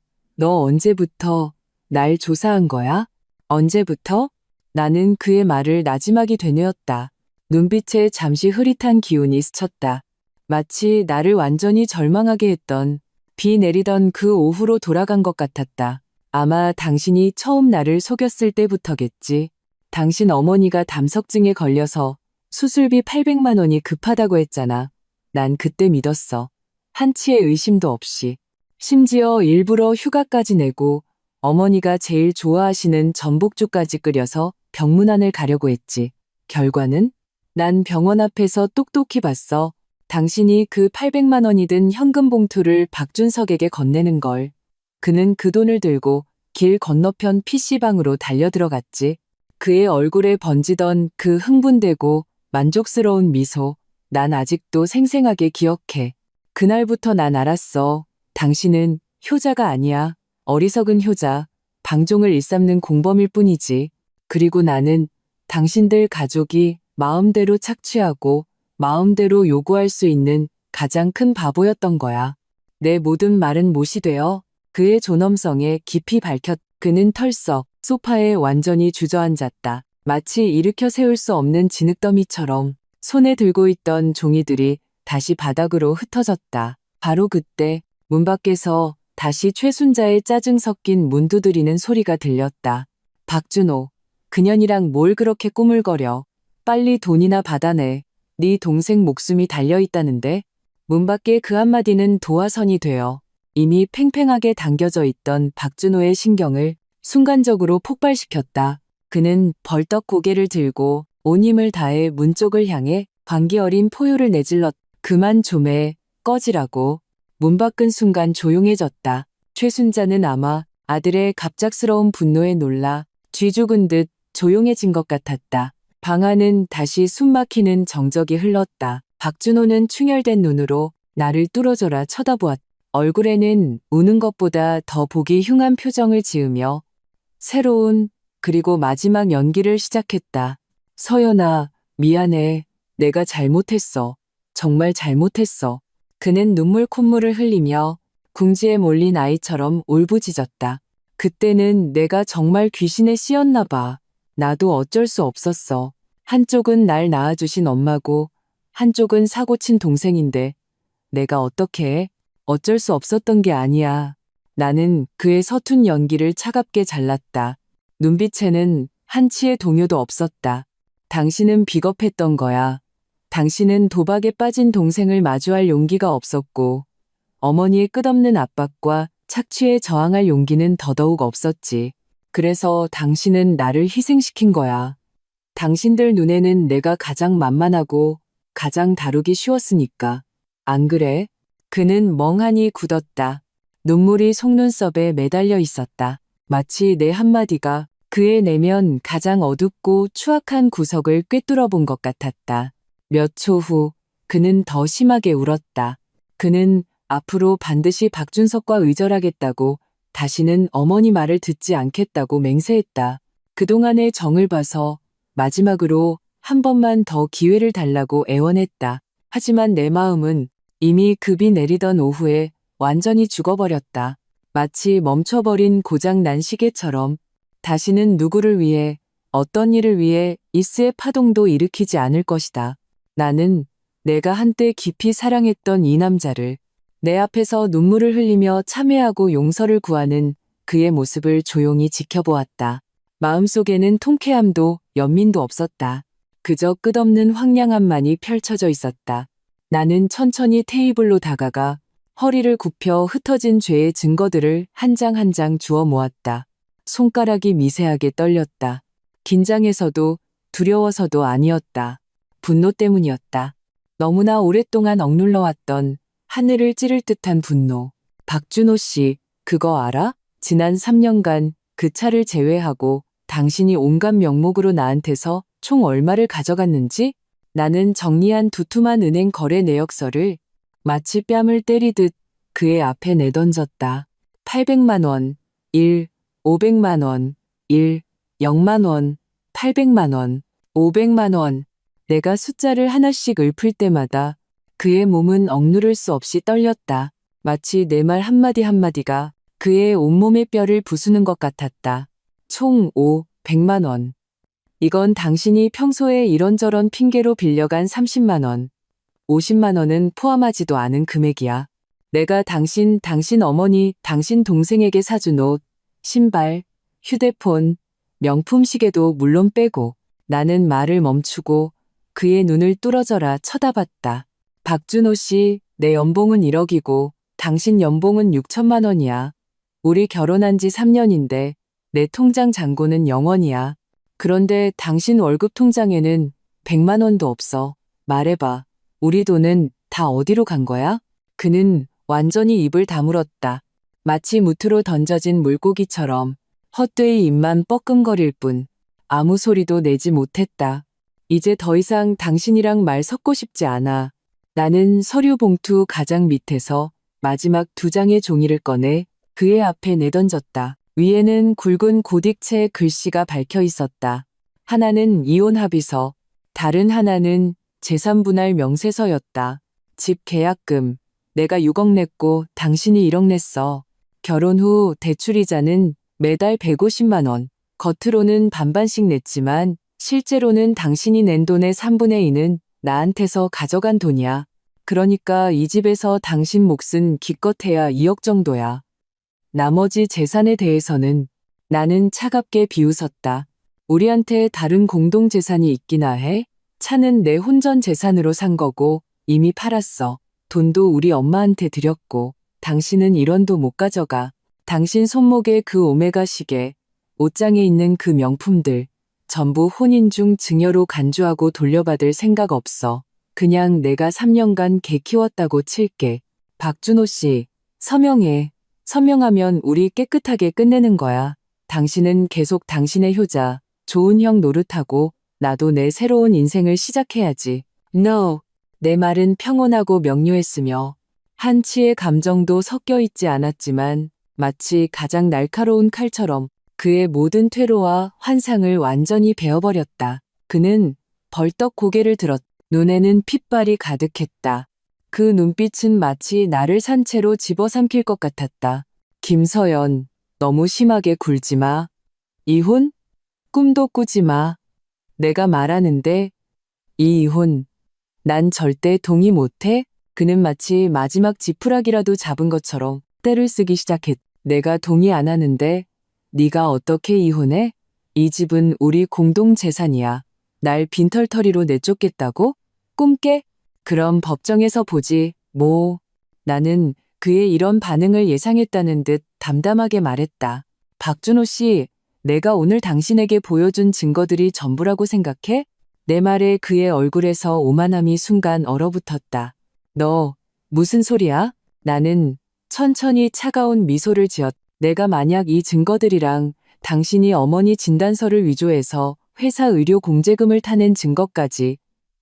언제부터 날 조사한 거야? 언제부터? 나는 그의 말을 나지막이 되뇌었다. 눈빛에 잠시 흐릿한 기운이 스쳤다. 마치 나를 완전히 절망하게 했던 비 내리던 그 오후로 돌아간 것 같았다. 아마 당신이 처음 나를 속였을 때부터겠지. 당신 어머니가 담석증에 걸려서 수술비 800만 원이 급하다고 했잖아. 난 그때 믿었어. 한치의 의심도 없이. 심지어 일부러 휴가까지 내고 어머니가 제일 좋아하시는 전복죽까지 끓여서 병문안을 가려고 했지. 결과는? 난 병원 앞에서 똑똑히 봤어. 당신이 그 800만 원이 든 현금 봉투를 박준석에게 건네는 걸. 그는 그 돈을 들고 길 건너편 PC방으로 달려들어갔지. 그의 얼굴에 번지던 그 흥분되고 만족스러운 미소, 난 아직도 생생하게 기억해. 그날부터 난 알았어. 당신은 효자가 아니야. 어리석은 효자, 방종을 일삼는 공범일 뿐이지. 그리고 나는 당신들 가족이 마음대로 착취하고 마음대로 요구할 수 있는 가장 큰 바보였던 거야. 내 모든 말은 못이 되어 그의 존엄성에 깊이 밝혔. 그는 털썩 소파에 완전히 주저앉았다. 마치 일으켜 세울 수 없는 진흙더미처럼 손에 들고 있던 종이들이 다시 바닥으로 흩어졌다. 바로 그때 문 밖에서 다시 최순자의 짜증 섞인 문 두드리는 소리가 들렸다. 박준호, 그년이랑 뭘 그렇게 꾸물거려. 빨리 돈이나 받아내. 네 동생 목숨이 달려있다는데. 문 밖에 그 한마디는 도화선이 되어 이미 팽팽하게 당겨져 있던 박준호의 신경을 순간적으로 폭발시켰다. 그는 벌떡 고개를 들고 온 힘을 다해 문 쪽을 향해 광기 어린 포효를 내질렀. 그만 좀 해. 꺼지라고. 문 밖은 순간 조용해졌다. 최순자는 아마 아들의 갑작스러운 분노에 놀라 쥐죽은 듯 조용해진 것 같았다. 방 안은 다시 숨막히는 정적이 흘렀다. 박준호는 충혈된 눈으로 나를 뚫어져라 쳐다보았다. 얼굴에는 우는 것보다 더 보기 흉한 표정을 지으며 새로운 그리고 마지막 연기를 시작했다. 서연아, 미안해. 내가 잘못했어. 정말 잘못했어. 그는 눈물 콧물을 흘리며 궁지에 몰린 아이처럼 울부짖었다. 그때는 내가 정말 귀신에 씌었나 봐. 나도 어쩔 수 없었어. 한쪽은 날 낳아주신 엄마고 한쪽은 사고친 동생인데 내가 어떻게 해? 어쩔 수 없었던 게 아니야. 나는 그의 서툰 연기를 차갑게 잘랐다. 눈빛에는 한치의 동요도 없었다. 당신은 비겁했던 거야. 당신은 도박에 빠진 동생을 마주할 용기가 없었고 어머니의 끝없는 압박과 착취에 저항할 용기는 더더욱 없었지. 그래서 당신은 나를 희생시킨 거야. 당신들 눈에는 내가 가장 만만하고 가장 다루기 쉬웠으니까. 안 그래? 그는 멍하니 굳었다. 눈물이 속눈썹에 매달려 있었다. 마치 내 한마디가 그의 내면 가장 어둡고 추악한 구석을 꿰뚫어 본 것 같았다. 몇 초 후 그는 더 심하게 울었다. 그는 앞으로 반드시 박준석과 의절하겠다고 다시는 어머니 말을 듣지 않겠다고 맹세했다. 그동안의 정을 봐서 마지막으로 한 번만 더 기회를 달라고 애원했다. 하지만 내 마음은 이미 급이 내리던 오후에 완전히 죽어버렸다. 마치 멈춰버린 고장난 시계처럼 다시는 누구를 위해 어떤 일을 위해 이스의 파동도 일으키지 않을 것이다. 나는 내가 한때 깊이 사랑했던 이 남자를 내 앞에서 눈물을 흘리며 참회하고 용서를 구하는 그의 모습을 조용히 지켜보았다. 마음속에는 통쾌함도 연민도 없었다. 그저 끝없는 황량함만이 펼쳐져 있었다. 나는 천천히 테이블로 다가가 허리를 굽혀 흩어진 죄의 증거들을 한 장 한 장 주워 모았다. 손가락이 미세하게 떨렸다. 긴장해서도 두려워서도 아니었다. 분노 때문이었다. 너무나 오랫동안 억눌러왔던 하늘을 찌를 듯한 분노. 박준호 씨, 그거 알아? 지난 3년간 그 차를 제외하고 당신이 온갖 명목으로 나한테서 총 얼마를 가져갔는지? 나는 정리한 두툼한 은행 거래 내역서를 마치 뺨을 때리듯 그의 앞에 내던졌다. 800만 원, 1, 500만 원, 1, 0만 원, 800만 원, 500만 원. 내가 숫자를 하나씩 읊을 때마다 그의 몸은 억누를 수 없이 떨렸다. 마치 내 말 한마디 한마디가 그의 온몸의 뼈를 부수는 것 같았다. 총 100만 원. 이건 당신이 평소에 이런저런 핑계로 빌려간 30만 원, 50만 원은 포함하지도 않은 금액이야. 내가 당신 어머니, 당신 동생에게 사준 옷, 신발, 휴대폰, 명품 시계도 물론 빼고. 나는 말을 멈추고 그의 눈을 뚫어져라 쳐다봤다. 박준호 씨, 내 연봉은 1억이고 당신 연봉은 6천만 원이야. 우리 결혼한 지 3년인데 내 통장 잔고는 0원이야. 그런데 당신 월급 통장에는 100만 원도 없어. 말해봐. 우리 돈은 다 어디로 간 거야? 그는 완전히 입을 다물었다. 마치 무트로 던져진 물고기처럼 헛되이 입만 뻐끔거릴 뿐 아무 소리도 내지 못했다. 이제 더 이상 당신이랑 말 섞고 싶지 않아. 나는 서류 봉투 가장 밑에서 마지막 2장의 종이를 꺼내 그의 앞에 내던졌다. 위에는 굵은 고딕체 글씨가 박혀 있었다. 하나는 이혼 합의서, 다른 하나는 재산분할 명세서였다. 집 계약금, 내가 6억 냈고 당신이 1억 냈어. 결혼 후 대출이자는 매달 150만 원. 겉으로는 반반씩 냈지만 실제로는 당신이 낸 돈의 3분의 2는 나한테서 가져간 돈이야. 그러니까 이 집에서 당신 몫은 기껏해야 2억 정도야. 나머지 재산에 대해서는 나는 차갑게 비웃었다. 우리한테 다른 공동재산이 있기나 해? 차는 내 혼전 재산으로 산 거고 이미 팔았어. 돈도 우리 엄마한테 드렸고 당신은 1원도 못 가져가. 당신 손목에 그 오메가 시계, 옷장에 있는 그 명품들 전부 혼인 중 증여로 간주하고 돌려받을 생각 없어. 그냥 내가 3년간 개 키웠다고 칠게. 박준호 씨, 서명해. 서명하면 우리 깨끗하게 끝내는 거야. 당신은 계속 당신의 효자, 좋은 형 노릇하고 나도 내 새로운 인생을 시작해야지. No. 내 말은 평온하고 명료했으며 한치의 감정도 섞여 있지 않았지만 마치 가장 날카로운 칼처럼 그의 모든 퇴로와 환상을 완전히 베어버렸다. 그는 벌떡 고개를 들었. 눈에는 핏발이 가득했다. 그 눈빛은 마치 나를 산채로 집어삼킬 것 같았다. 김서연, 너무 심하게 굴지 마. 이혼? 꿈도 꾸지 마. 내가 말하는데 이 이혼, 난 절대 동의 못해. 그는 마치 마지막 지푸라기라도 잡은 것처럼 때를 쓰기 시작했. 내가 동의 안 하는데 네가 어떻게 이혼해? 이 집은 우리 공동 재산이야. 날 빈털터리로 내쫓겠다고? 꿈깨? 그럼 법정에서 보지, 뭐. 나는 그의 이런 반응을 예상했다는 듯 담담하게 말했다. 박준호 씨, 내가 오늘 당신에게 보여준 증거들이 전부라고 생각해? 내 말에 그의 얼굴에서 오만함이 순간 얼어붙었다. 너, 무슨 소리야? 나는 천천히 차가운 미소를 지었. 내가 만약 이 증거들이랑 당신이 어머니 진단서를 위조해서 회사 의료 공제금을 타낸 증거까지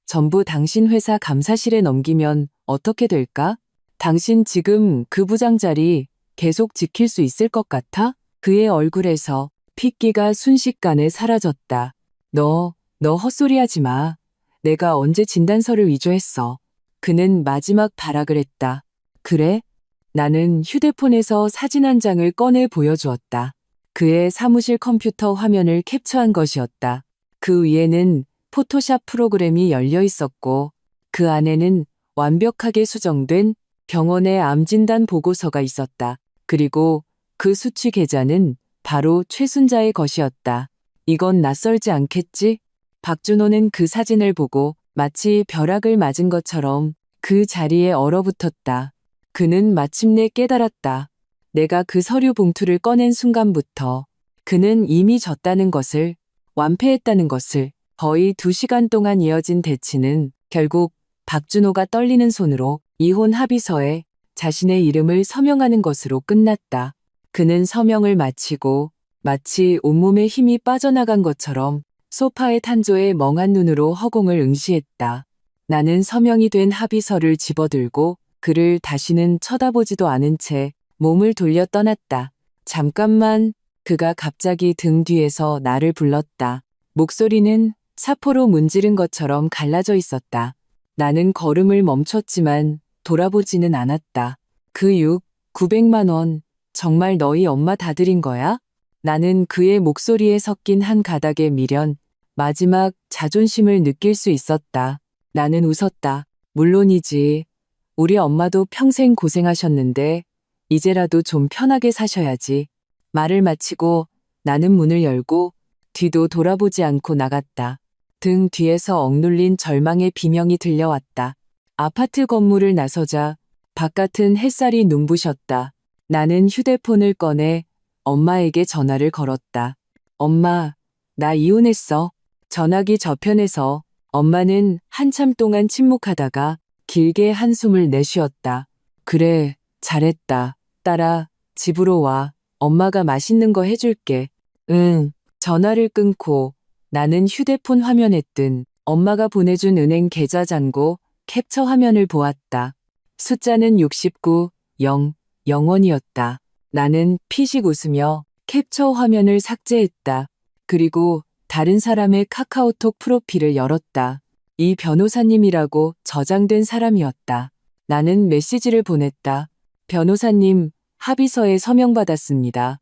전부 당신 회사 감사실에 넘기면 어떻게 될까? 당신 지금 그 부장 자리 계속 지킬 수 있을 것 같아? 그의 얼굴에서 핏기가 순식간에 사라졌다. 너 헛소리하지 마. 내가 언제 진단서를 위조했어. 그는 마지막 발악을 했다. 그래? 나는 휴대폰에서 사진 한 장을 꺼내 보여주었다. 그의 사무실 컴퓨터 화면을 캡처한 것이었다. 그 위에는 포토샵 프로그램이 열려 있었고 그 안에는 완벽하게 수정된 병원의 암 진단 보고서가 있었다. 그리고 그 수취 계좌는 바로 최순자의 것이었다. 이건 낯설지 않겠지? 박준호는 그 사진을 보고 마치 벼락을 맞은 것처럼 그 자리에 얼어붙었다. 그는 마침내 깨달았다. 내가 그 서류 봉투를 꺼낸 순간부터 그는 이미 졌다는 것을, 완패했다는 것을. 거의 2시간 동안 이어진 대치는 결국 박준호가 떨리는 손으로 이혼 합의서에 자신의 이름을 서명하는 것으로 끝났다. 그는 서명을 마치고 마치 온몸에 힘이 빠져나간 것처럼 소파의 탄조에 멍한 눈으로 허공을 응시했다. 나는 서명이 된 합의서를 집어들고 그를 다시는 쳐다보지도 않은 채 몸을 돌려 떠났다. 잠깐만, 그가 갑자기 등 뒤에서 나를 불렀다. 목소리는 사포로 문지른 것처럼 갈라져 있었다. 나는 걸음을 멈췄지만 돌아보지는 않았다. 그 900만 원, 정말 너희 엄마 다 드린 거야? 나는 그의 목소리에 섞인 한 가닥의 미련, 마지막 자존심을 느낄 수 있었다. 나는 웃었다. 물론이지. 우리 엄마도 평생 고생하셨는데 이제라도 좀 편하게 사셔야지. 말을 마치고 나는 문을 열고 뒤도 돌아보지 않고 나갔다. 등 뒤에서 억눌린 절망의 비명이 들려왔다. 아파트 건물을 나서자 바깥은 햇살이 눈부셨다. 나는 휴대폰을 꺼내 엄마에게 전화를 걸었다. 엄마, 나 이혼했어. 전화기 저편에서 엄마는 한참 동안 침묵하다가 길게 한숨을 내쉬었다. 그래, 잘했다. 딸아, 집으로 와. 엄마가 맛있는 거 해줄게. 응. 전화를 끊고 나는 휴대폰 화면에 뜬 엄마가 보내준 은행 계좌 잔고 캡처 화면을 보았다. 숫자는 69, 0, 0원이었다. 나는 피식 웃으며 캡처 화면을 삭제했다. 그리고 다른 사람의 카카오톡 프로필을 열었다. 이 변호사님이라고 저장된 사람이었다. 나는 메시지를 보냈다. 변호사님, 합의서에 서명받았습니다.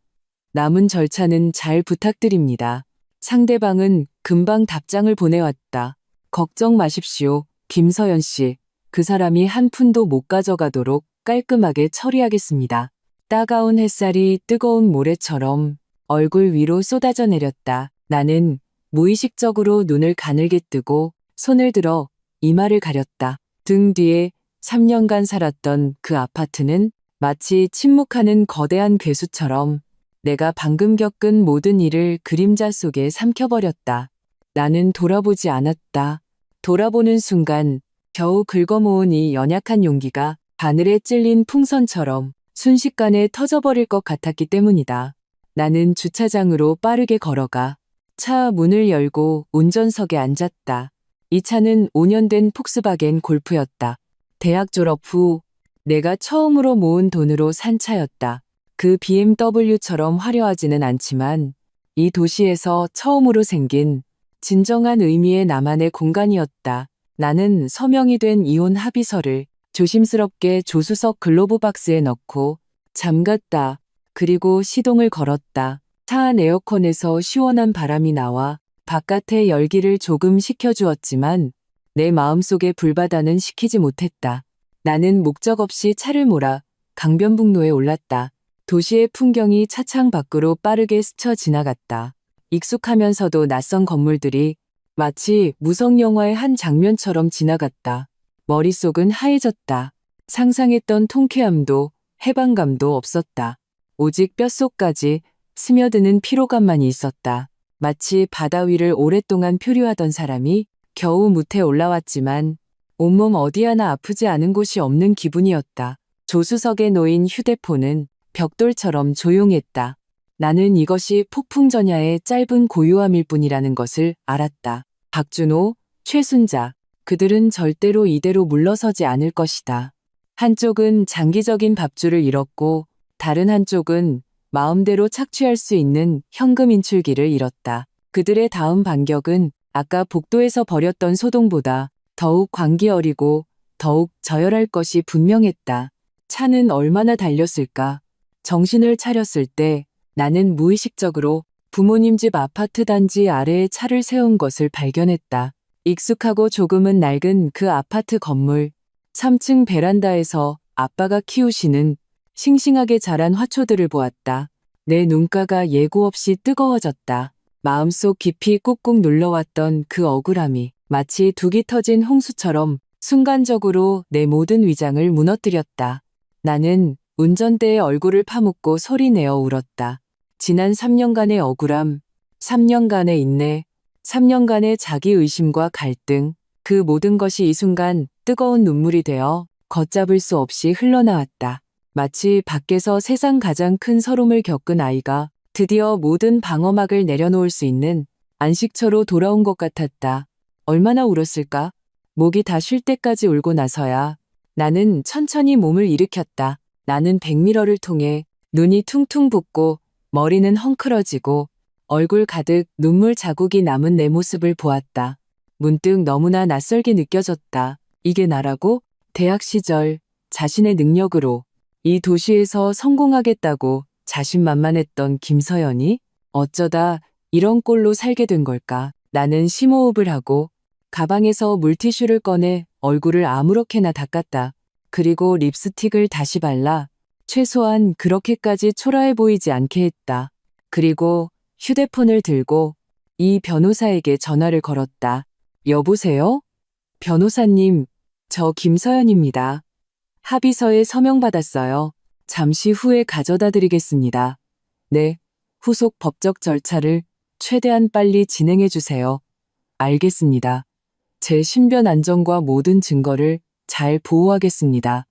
남은 절차는 잘 부탁드립니다. 상대방은 금방 답장을 보내왔다. 걱정 마십시오, 김서연 씨. 그 사람이 한 푼도 못 가져가도록 깔끔하게 처리하겠습니다. 따가운 햇살이 뜨거운 모래처럼 얼굴 위로 쏟아져 내렸다. 나는 무의식적으로 눈을 가늘게 뜨고 손을 들어 이마를 가렸다. 등 뒤에 3년간 살았던 그 아파트는 마치 침묵하는 거대한 괴수처럼 내가 방금 겪은 모든 일을 그림자 속에 삼켜버렸다. 나는 돌아보지 않았다. 돌아보는 순간 겨우 긁어모은 이 연약한 용기가 바늘에 찔린 풍선처럼 순식간에 터져버릴 것 같았기 때문이다. 나는 주차장으로 빠르게 걸어가 차 문을 열고 운전석에 앉았다. 이 차는 5년 된 폭스바겐 골프였다. 대학 졸업 후 내가 처음으로 모은 돈으로 산 차였다. 그 BMW처럼 화려하지는 않지만 이 도시에서 처음으로 생긴 진정한 의미의 나만의 공간이었다. 나는 서명이 된 이혼 합의서를 조심스럽게 조수석 글로브 박스에 넣고 잠갔다. 그리고 시동을 걸었다. 차 안 에어컨에서 시원한 바람이 나와 바깥의 열기를 조금 식혀주었지만 내 마음속의 불바다는 식히지 못했다. 나는 목적 없이 차를 몰아 강변북로에 올랐다. 도시의 풍경이 차창 밖으로 빠르게 스쳐 지나갔다. 익숙하면서도 낯선 건물들이 마치 무성 영화의 한 장면처럼 지나갔다. 머릿속은 하얘졌다. 상상했던 통쾌함도 해방감도 없었다. 오직 뼛속까지 스며드는 피로감만이 있었다. 마치 바다 위를 오랫동안 표류하던 사람이 겨우 무태 올라왔지만 온몸 어디 하나 아프지 않은 곳이 없는 기분이었다. 조수석에 놓인 휴대폰은 벽돌처럼 조용했다. 나는 이것이 폭풍전야의 짧은 고요함일 뿐이라는 것을 알았다. 박준호, 최순자, 그들은 절대로 이대로 물러서지 않을 것이다. 한쪽은 장기적인 밥줄을 잃었고 다른 한쪽은 마음대로 착취할 수 있는 현금 인출기를 잃었다. 그들의 다음 반격은 아까 복도에서 벌였던 소동보다 더욱 광기 어리고 더욱 저열할 것이 분명했다. 차는 얼마나 달렸을까? 정신을 차렸을 때 나는 무의식적으로 부모님 집 아파트 단지 아래에 차를 세운 것을 발견했다. 익숙하고 조금은 낡은 그 아파트 건물 3층 베란다에서 아빠가 키우시는 싱싱하게 자란 화초들을 보았다. 내 눈가가 예고 없이 뜨거워졌다. 마음속 깊이 꾹꾹 눌러왔던 그 억울함이 마치 둑이 터진 홍수처럼 순간적으로 내 모든 위장을 무너뜨렸다. 나는 운전대에 얼굴을 파묻고 소리내어 울었다. 지난 3년간의 억울함, 3년간의 인내, 3년간의 자기의심과 갈등, 그 모든 것이 이 순간 뜨거운 눈물이 되어 걷잡을 수 없이 흘러나왔다. 마치 밖에서 세상 가장 큰 서름을 겪은 아이가 드디어 모든 방어막을 내려놓을 수 있는 안식처로 돌아온 것 같았다. 얼마나 울었을까? 목이 다 쉴 때까지 울고 나서야 나는 천천히 몸을 일으켰다. 나는 백미러를 통해 눈이 퉁퉁 붓고 머리는 헝클어지고 얼굴 가득 눈물 자국이 남은 내 모습을 보았다. 문득 너무나 낯설게 느껴졌다. 이게 나라고? 대학 시절 자신의 능력으로 이 도시에서 성공하겠다고 자신만만했던 김서연이 어쩌다 이런 꼴로 살게 된 걸까? 나는 심호흡을 하고 가방에서 물티슈를 꺼내 얼굴을 아무렇게나 닦았다. 그리고 립스틱을 다시 발라 최소한 그렇게까지 초라해 보이지 않게 했다. 그리고 휴대폰을 들고 이 변호사에게 전화를 걸었다. 여보세요? 변호사님, 저 김서연입니다. 합의서에 서명받았어요. 잠시 후에 가져다 드리겠습니다. 네, 후속 법적 절차를 최대한 빨리 진행해 주세요. 알겠습니다. 제 신변 안전과 모든 증거를 잘 보호하겠습니다.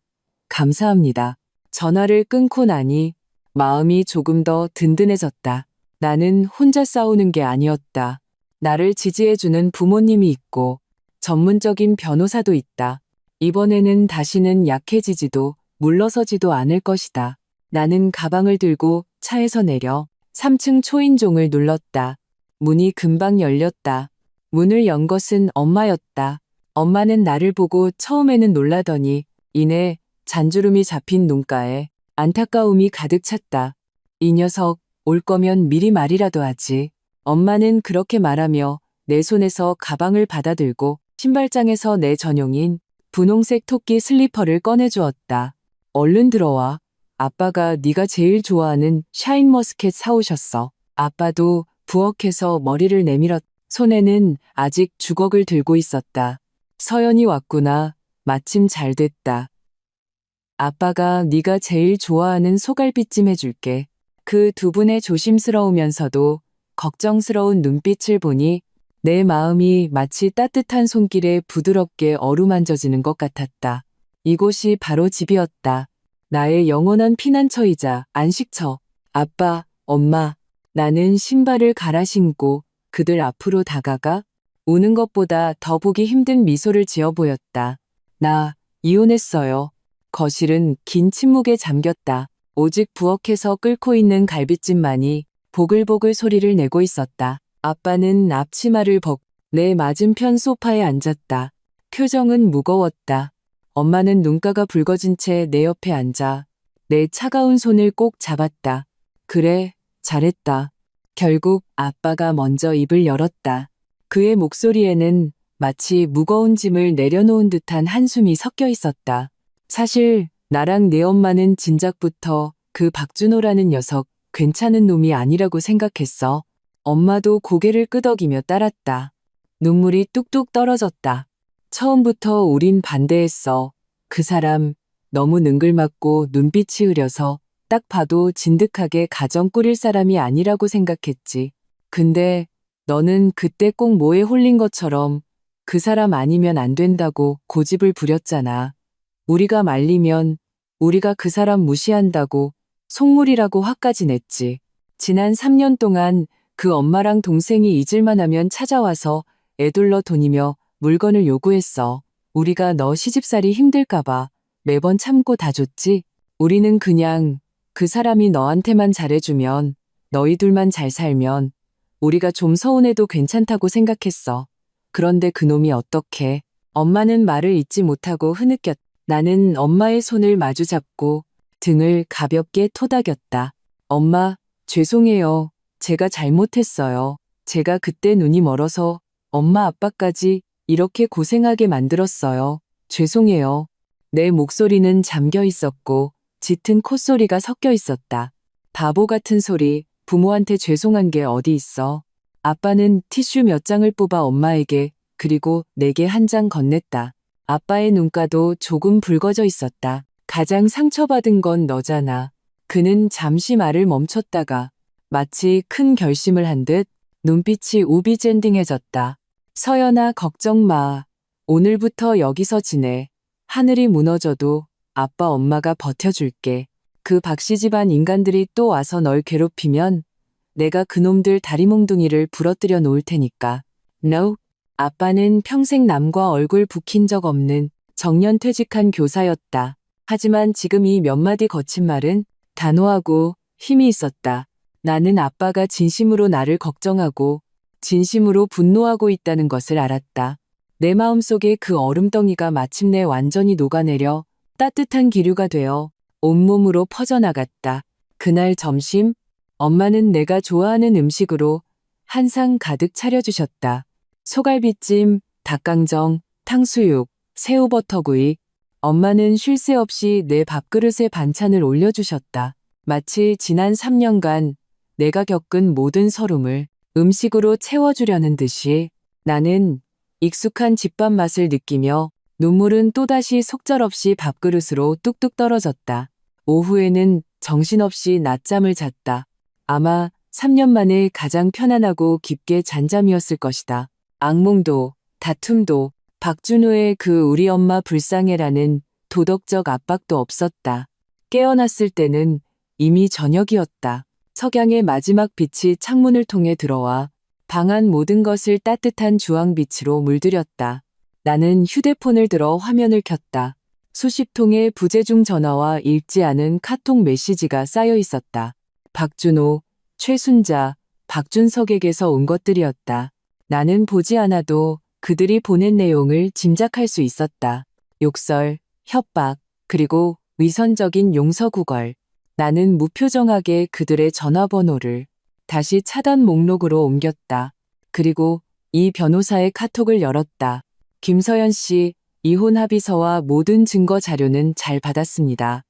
감사합니다. 전화를 끊고 나니 마음이 조금 더 든든해졌다. 나는 혼자 싸우는 게 아니었다. 나를 지지해주는 부모님이 있고 전문적인 변호사도 있다. 이번에는 다시는 약해지지도 물러서지도 않을 것이다. 나는 가방을 들고 차에서 내려 3층 초인종을 눌렀다. 문이 금방 열렸다. 문을 연 것은 엄마였다. 엄마는 나를 보고 처음에는 놀라더니 이내 잔주름이 잡힌 눈가에 안타까움이 가득 찼다. 이 녀석 올 거면 미리 말이라도 하지. 엄마는 그렇게 말하며 내 손에서 가방을 받아들고 신발장에서 내 전용인 분홍색 토끼 슬리퍼를 꺼내주었다. 얼른 들어와. 아빠가 네가 제일 좋아하는 샤인머스켓 사오셨어. 아빠도 부엌에서 머리를 내밀었. 손에는 아직 주걱을 들고 있었다. 서연이 왔구나. 마침 잘 됐다. 아빠가 네가 제일 좋아하는 소갈비찜 해줄게. 그 두 분의 조심스러우면서도 걱정스러운 눈빛을 보니 내 마음이 마치 따뜻한 손길에 부드럽게 어루만져지는 것 같았다. 이곳이 바로 집이었다. 나의 영원한 피난처이자 안식처. 아빠, 엄마. 나는 신발을 갈아 신고 그들 앞으로 다가가 우는 것보다 더 보기 힘든 미소를 지어 보였다. 나 이혼했어요. 거실은 긴 침묵에 잠겼다. 오직 부엌에서 끓고 있는 갈비찜만이 보글보글 소리를 내고 있었다. 아빠는 앞치마를 벗고 내 맞은편 소파에 앉았다. 표정은 무거웠다. 엄마는 눈가가 붉어진 채 내 옆에 앉아 내 차가운 손을 꼭 잡았다. 그래, 잘했다. 결국 아빠가 먼저 입을 열었다. 그의 목소리에는 마치 무거운 짐을 내려놓은 듯한 한숨이 섞여 있었다. 사실 나랑 내 엄마는 진작부터 그 박준호라는 녀석 괜찮은 놈이 아니라고 생각했어. 엄마도 고개를 끄덕이며 따랐다. 눈물이 뚝뚝 떨어졌다. 처음부터 우린 반대했어. 그 사람 너무 능글맞고 눈빛이 흐려서 딱 봐도 진득하게 가정 꾸릴 사람이 아니라고 생각했지. 근데 너는 그때 꼭 뭐에 홀린 것처럼 그 사람 아니면 안 된다고 고집을 부렸잖아. 우리가 말리면 우리가 그 사람 무시한다고 속물이라고 화까지 냈지. 지난 3년 동안 그 엄마랑 동생이 잊을만 하면 찾아와서 애둘러 돈이며 물건을 요구했어. 우리가 너 시집살이 힘들까봐 매번 참고 다 줬지. 우리는 그냥 그 사람이 너한테만 잘해주면 너희둘만 잘 살면 우리가 좀 서운해도 괜찮다고 생각했어. 그런데 그놈이 어떻게. 엄마는 말을 잇지 못하고 흐느꼈다. 나는 엄마의 손을 마주잡고 등을 가볍게 토닥였다. 엄마, 죄송해요. 제가 잘못했어요. 제가 그때 눈이 멀어서 엄마 아빠까지 이렇게 고생하게 만들었어요. 죄송해요. 내 목소리는 잠겨 있었고 짙은 콧소리가 섞여 있었다. 바보 같은 소리, 부모한테 죄송한 게 어디 있어. 아빠는 티슈 몇 장을 뽑아 엄마에게 그리고 내게 한 장 건넸다. 아빠의 눈가도 조금 붉어져 있었다. 가장 상처받은 건 너잖아. 그는 잠시 말을 멈췄다가 마치 큰 결심을 한 듯 눈빛이 우비젠딩해졌다. 서연아, 걱정 마. 오늘부터 여기서 지내. 하늘이 무너져도 아빠 엄마가 버텨줄게. 그 박씨 집안 인간들이 또 와서 널 괴롭히면 내가 그놈들 다리몽둥이를 부러뜨려 놓을 테니까. No. 아빠는 평생 남과 얼굴 붉힌 적 없는 정년퇴직한 교사였다. 하지만 지금 이 몇 마디 거친 말은 단호하고 힘이 있었다. 나는 아빠가 진심으로 나를 걱정하고 진심으로 분노하고 있다는 것을 알았다. 내 마음속에 그 얼음덩이가 마침내 완전히 녹아내려 따뜻한 기류가 되어 온몸으로 퍼져나갔다. 그날 점심, 엄마는 내가 좋아하는 음식으로 한 상 가득 차려주셨다. 소갈비찜, 닭강정, 탕수육, 새우버터구이. 엄마는 쉴 새 없이 내 밥그릇에 반찬을 올려주셨다. 마치 지난 3년간 내가 겪은 모든 서름을 음식으로 채워주려는 듯이 나는 익숙한 집밥 맛을 느끼며 눈물은 또다시 속절없이 밥그릇으로 뚝뚝 떨어졌다. 오후에는 정신없이 낮잠을 잤다. 아마 3년 만에 가장 편안하고 깊게 잔잠이었을 것이다. 악몽도 다툼도 박준호의 그 우리 엄마 불쌍해라는 도덕적 압박도 없었다. 깨어났을 때는 이미 저녁이었다. 석양의 마지막 빛이 창문을 통해 들어와 방 안 모든 것을 따뜻한 주황빛으로 물들였다. 나는 휴대폰을 들어 화면을 켰다. 수십 통의 부재중 전화와 읽지 않은 카톡 메시지가 쌓여 있었다. 박준호, 최순자, 박준석에게서 온 것들이었다. 나는 보지 않아도 그들이 보낸 내용을 짐작할 수 있었다. 욕설, 협박, 그리고 위선적인 용서 구걸. 나는 무표정하게 그들의 전화번호를 다시 차단 목록으로 옮겼다. 그리고 이 변호사의 카톡을 열었다. 김서연 씨, 이혼 합의서와 모든 증거 자료는 잘 받았습니다.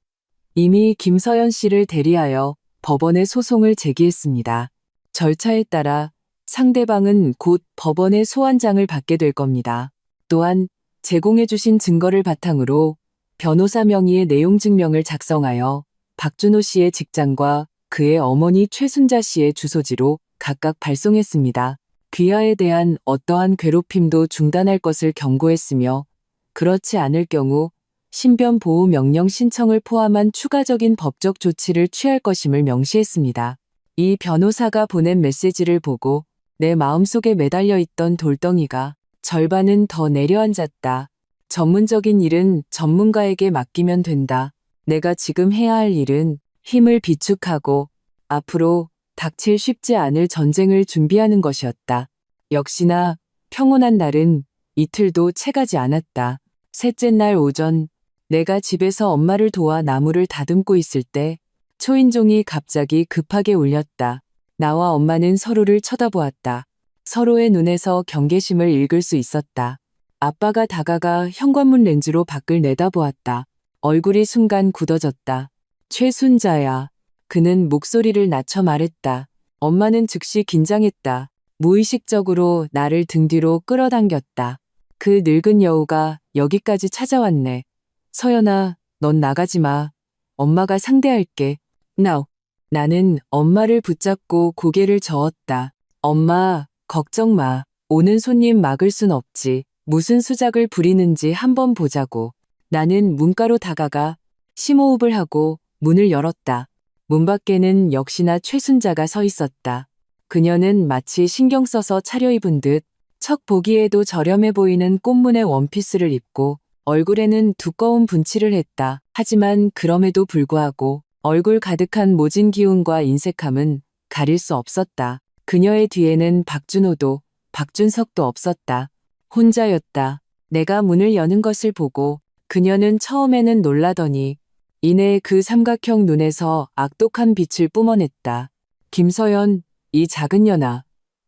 이미 김서연 씨를 대리하여 법원에 소송을 제기했습니다. 절차에 따라 상대방은 곧 법원의 소환장을 받게 될 겁니다. 또한 제공해주신 증거를 바탕으로 변호사 명의의 내용 증명을 작성하여 박준호 씨의 직장과 그의 어머니 최순자 씨의 주소지로 각각 발송했습니다. 귀하에 대한 어떠한 괴롭힘도 중단할 것을 경고했으며 그렇지 않을 경우 신변 보호 명령 신청을 포함한 추가적인 법적 조치를 취할 것임을 명시했습니다. 이 변호사가 보낸 메시지를 보고 내 마음속에 매달려 있던 돌덩이가 절반은 더 내려앉았다. 전문적인 일은 전문가에게 맡기면 된다. 내가 지금 해야 할 일은 힘을 비축하고 앞으로 닥칠 쉽지 않을 전쟁을 준비하는 것이었다. 역시나 평온한 날은 이틀도 채가지 않았다. 셋째 날 오전 내가 집에서 엄마를 도와 나무를 다듬고 있을 때 초인종이 갑자기 급하게 울렸다. 나와 엄마는 서로를 쳐다보았다. 서로의 눈에서 경계심을 읽을 수 있었다. 아빠가 다가가 현관문 렌즈로 밖을 내다보았다. 얼굴이 순간 굳어졌다. 최순자야. 그는 목소리를 낮춰 말했다. 엄마는 즉시 긴장했다. 무의식적으로 나를 등 뒤로 끌어당겼다. 그 늙은 여우가 여기까지 찾아왔네. 서연아, 넌 나가지 마. 엄마가 상대할게. Now. 나는 엄마를 붙잡고 고개를 저었다. 엄마, 걱정 마. 오는 손님 막을 순 없지. 무슨 수작을 부리는지 한번 보자고. 나는 문가로 다가가 심호흡을 하고 문을 열었다. 문 밖에는 역시나 최순자가 서 있었다. 그녀는 마치 신경 써서 차려입은 듯 척 보기에도 저렴해 보이는 꽃무늬 원피스를 입고 얼굴에는 두꺼운 분칠을 했다. 하지만 그럼에도 불구하고 얼굴 가득한 모진 기운과 인색함은 가릴 수 없었다. 그녀의 뒤에는 박준호도 박준석도 없었다. 혼자였다. 내가 문을 여는 것을 보고 그녀는 처음에는 놀라더니 이내 그 삼각형 눈에서 악독한 빛을 뿜어냈다. 김서연, 이 작은 년아.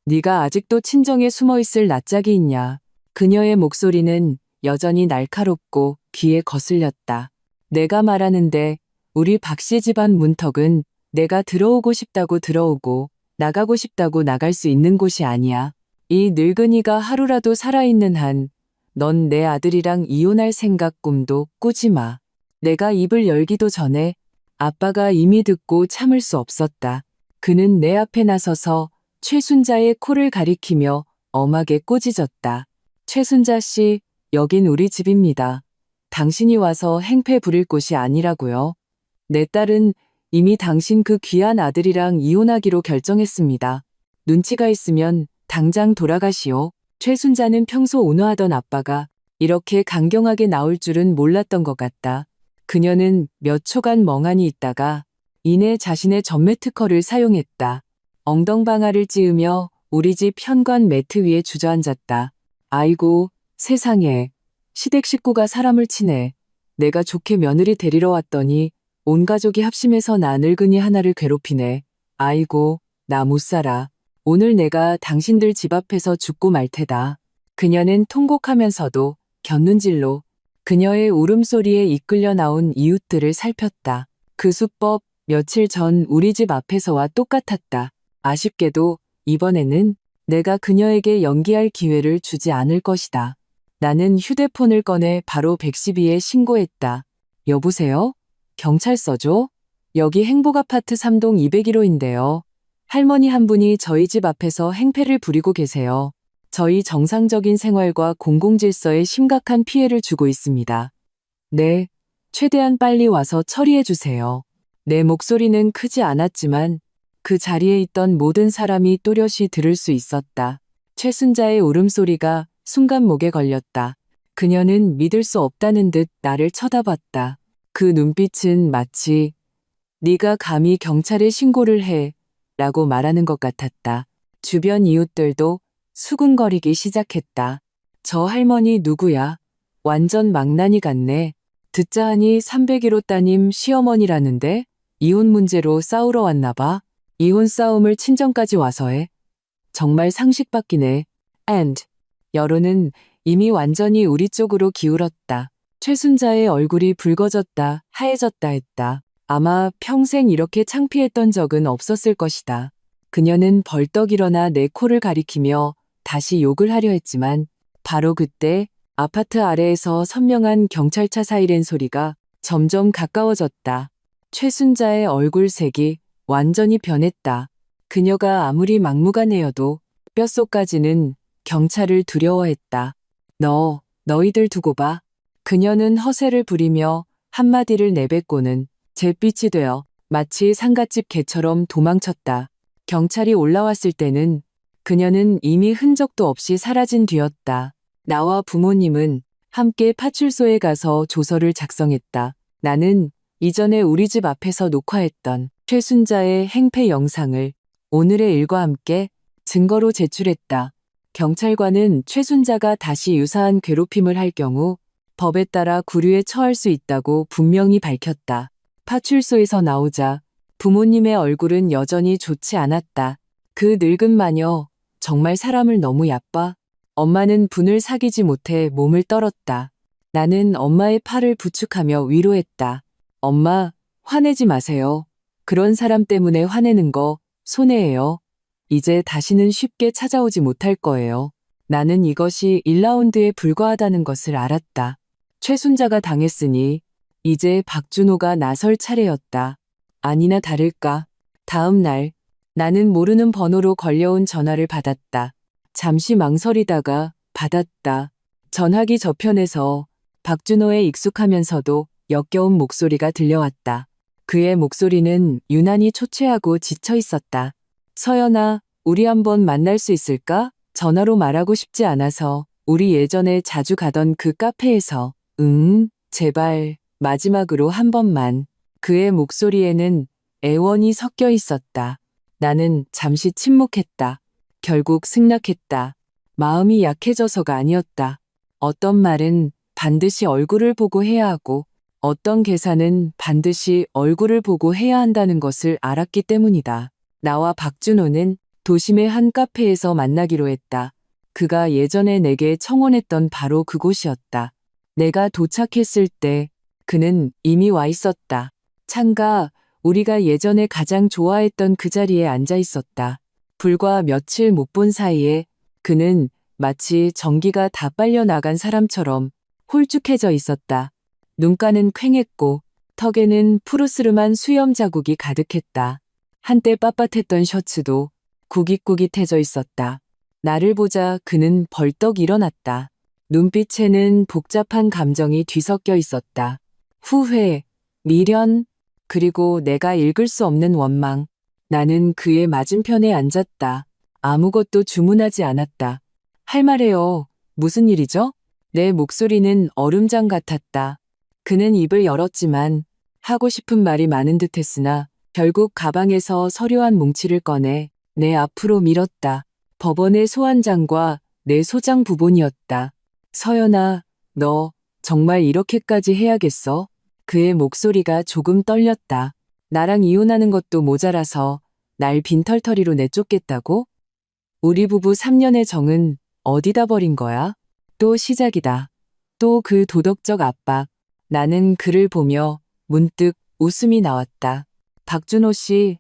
네가 아직도 친정에 숨어있을 낯짝이 있냐. 그녀의 목소리는 여전히 날카롭고 귀에 거슬렸다. 내가 말하는데 우리 박씨 집안 문턱은 내가 들어오고 싶다고 들어오고 나가고 싶다고 나갈 수 있는 곳이 아니야. 이 늙은이가 하루라도 살아있는 한 넌 내 아들이랑 이혼할 생각 꿈도 꾸지 마. 내가 입을 열기도 전에 아빠가 이미 듣고 참을 수 없었다. 그는 내 앞에 나서서 최순자의 코를 가리키며 엄하게 꼬지졌다. 최순자 씨, 여긴 우리 집입니다. 당신이 와서 행패 부릴 곳이 아니라고요. 내 딸은 이미 당신 그 귀한 아들이랑 이혼하기로 결정했습니다. 눈치가 있으면 당장 돌아가시오. 최순자는 평소 온화하던 아빠가 이렇게 강경하게 나올 줄은 몰랐던 것 같다. 그녀는 몇 초간 멍하니 있다가 이내 자신의 전매 특허를 사용했다. 엉덩방아를 찌으며 우리 집 현관 매트 위에 주저앉았다. 아이고, 세상에. 시댁 식구가 사람을 치네. 내가 좋게 며느리 데리러 왔더니 온 가족이 합심해서 나 늙은이 하나를 괴롭히네. 아이고, 나 못 살아. 오늘 내가 당신들 집 앞에서 죽고 말 테다. 그녀는 통곡하면서도 곁눈질로 그녀의 울음소리에 이끌려 나온 이웃들을 살폈다. 그 수법 며칠 전 우리 집 앞에서와 똑같았다. 아쉽게도 이번에는 내가 그녀에게 연기할 기회를 주지 않을 것이다. 나는 휴대폰을 꺼내 바로 112에 신고했다. 여보세요? 경찰서죠? 여기 행복아파트 3동 201호인데요. 할머니 한 분이 저희 집 앞에서 행패를 부리고 계세요. 저희 정상적인 생활과 공공질서에 심각한 피해를 주고 있습니다. 네, 최대한 빨리 와서 처리해 주세요. 내 목소리는 크지 않았지만 그 자리에 있던 모든 사람이 또렷이 들을 수 있었다. 최순자의 울음소리가 순간 목에 걸렸다. 그녀는 믿을 수 없다는 듯 나를 쳐다봤다. 그 눈빛은 마치 네가 감히 경찰에 신고를 해 라고 말하는 것 같았다. 주변 이웃들도 수군거리기 시작했다. 저 할머니 누구야? 완전 망나니 같네. 듣자 하니 301호 따님 시어머니라는데 이혼 문제로 싸우러 왔나 봐. 이혼 싸움을 친정까지 와서 해. 정말 상식 바뀌네. And 여론은 이미 완전히 우리 쪽으로 기울었다. 최순자의 얼굴이 붉어졌다, 하얘졌다 했다. 아마 평생 이렇게 창피했던 적은 없었을 것이다. 그녀는 벌떡 일어나 내 코를 가리키며 다시 욕을 하려 했지만 바로 그때 아파트 아래에서 선명한 경찰차 사이렌 소리가 점점 가까워졌다. 최순자의 얼굴색이 완전히 변했다. 그녀가 아무리 막무가내여도 뼛속까지는 경찰을 두려워했다. 너희들 두고 봐. 그녀는 허세를 부리며 한마디를 내뱉고는 잿빛이 되어 마치 상갓집 개처럼 도망쳤다. 경찰이 올라왔을 때는 그녀는 이미 흔적도 없이 사라진 뒤였다. 나와 부모님은 함께 파출소에 가서 조서를 작성했다. 나는 이전에 우리 집 앞에서 녹화했던 최순자의 행패 영상을 오늘의 일과 함께 증거로 제출했다. 경찰관은 최순자가 다시 유사한 괴롭힘을 할 경우 법에 따라 구류에 처할 수 있다고 분명히 밝혔다. 파출소에서 나오자 부모님의 얼굴은 여전히 좋지 않았다. 그 늙은 마녀, 정말 사람을 너무 얕봐. 엄마는 분을 사귀지 못해 몸을 떨었다. 나는 엄마의 팔을 부축하며 위로했다. 엄마, 화내지 마세요. 그런 사람 때문에 화내는 거 손해예요. 이제 다시는 쉽게 찾아오지 못할 거예요. 나는 이것이 1라운드에 불과하다는 것을 알았다. 최순자가 당했으니 이제 박준호가 나설 차례였다. 아니나 다를까. 다음 날 나는 모르는 번호로 걸려온 전화를 받았다. 잠시 망설이다가 받았다. 전화기 저편에서 박준호의 익숙하면서도 역겨운 목소리가 들려왔다. 그의 목소리는 유난히 초췌하고 지쳐 있었다. 서연아, 우리 한번 만날 수 있을까? 전화로 말하고 싶지 않아서 우리 예전에 자주 가던 그 카페에서. 제발 마지막으로 한 번만. 그의 목소리에는 애원이 섞여 있었다. 나는 잠시 침묵했다. 결국 승낙했다. 마음이 약해져서가 아니었다. 어떤 말은 반드시 얼굴을 보고 해야 하고 어떤 계산은 반드시 얼굴을 보고 해야 한다는 것을 알았기 때문이다. 나와 박준호는 도심의 한 카페에서 만나기로 했다. 그가 예전에 내게 청혼했던 바로 그곳이었다. 내가 도착했을 때 그는 이미 와 있었다. 창가, 우리가 예전에 가장 좋아했던 그 자리에 앉아 있었다. 불과 며칠 못 본 사이에 그는 마치 전기가 다 빨려 나간 사람처럼 홀쭉해져 있었다. 눈가는 퀭했고 턱에는 푸르스름한 수염 자국이 가득했다. 한때 빳빳했던 셔츠도 구깃구깃해져 있었다. 나를 보자 그는 벌떡 일어났다. 눈빛에는 복잡한 감정이 뒤섞여 있었다. 후회, 미련, 그리고 내가 읽을 수 없는 원망. 나는 그의 맞은편에 앉았다. 아무것도 주문하지 않았다. 할 말해요. 무슨 일이죠? 내 목소리는 얼음장 같았다. 그는 입을 열었지만 하고 싶은 말이 많은 듯 했으나 결국 가방에서 서류 한 뭉치를 꺼내 내 앞으로 밀었다. 법원의 소환장과 내 소장 부본이었다. 서연아, 너 정말 이렇게까지 해야겠어? 그의 목소리가 조금 떨렸다. 나랑 이혼하는 것도 모자라서 날 빈털터리로 내쫓겠다고? 우리 부부 3년의 정은 어디다 버린 거야? 또 시작이다. 또 그 도덕적 압박. 나는 그를 보며 문득 웃음이 나왔다. 박준호 씨,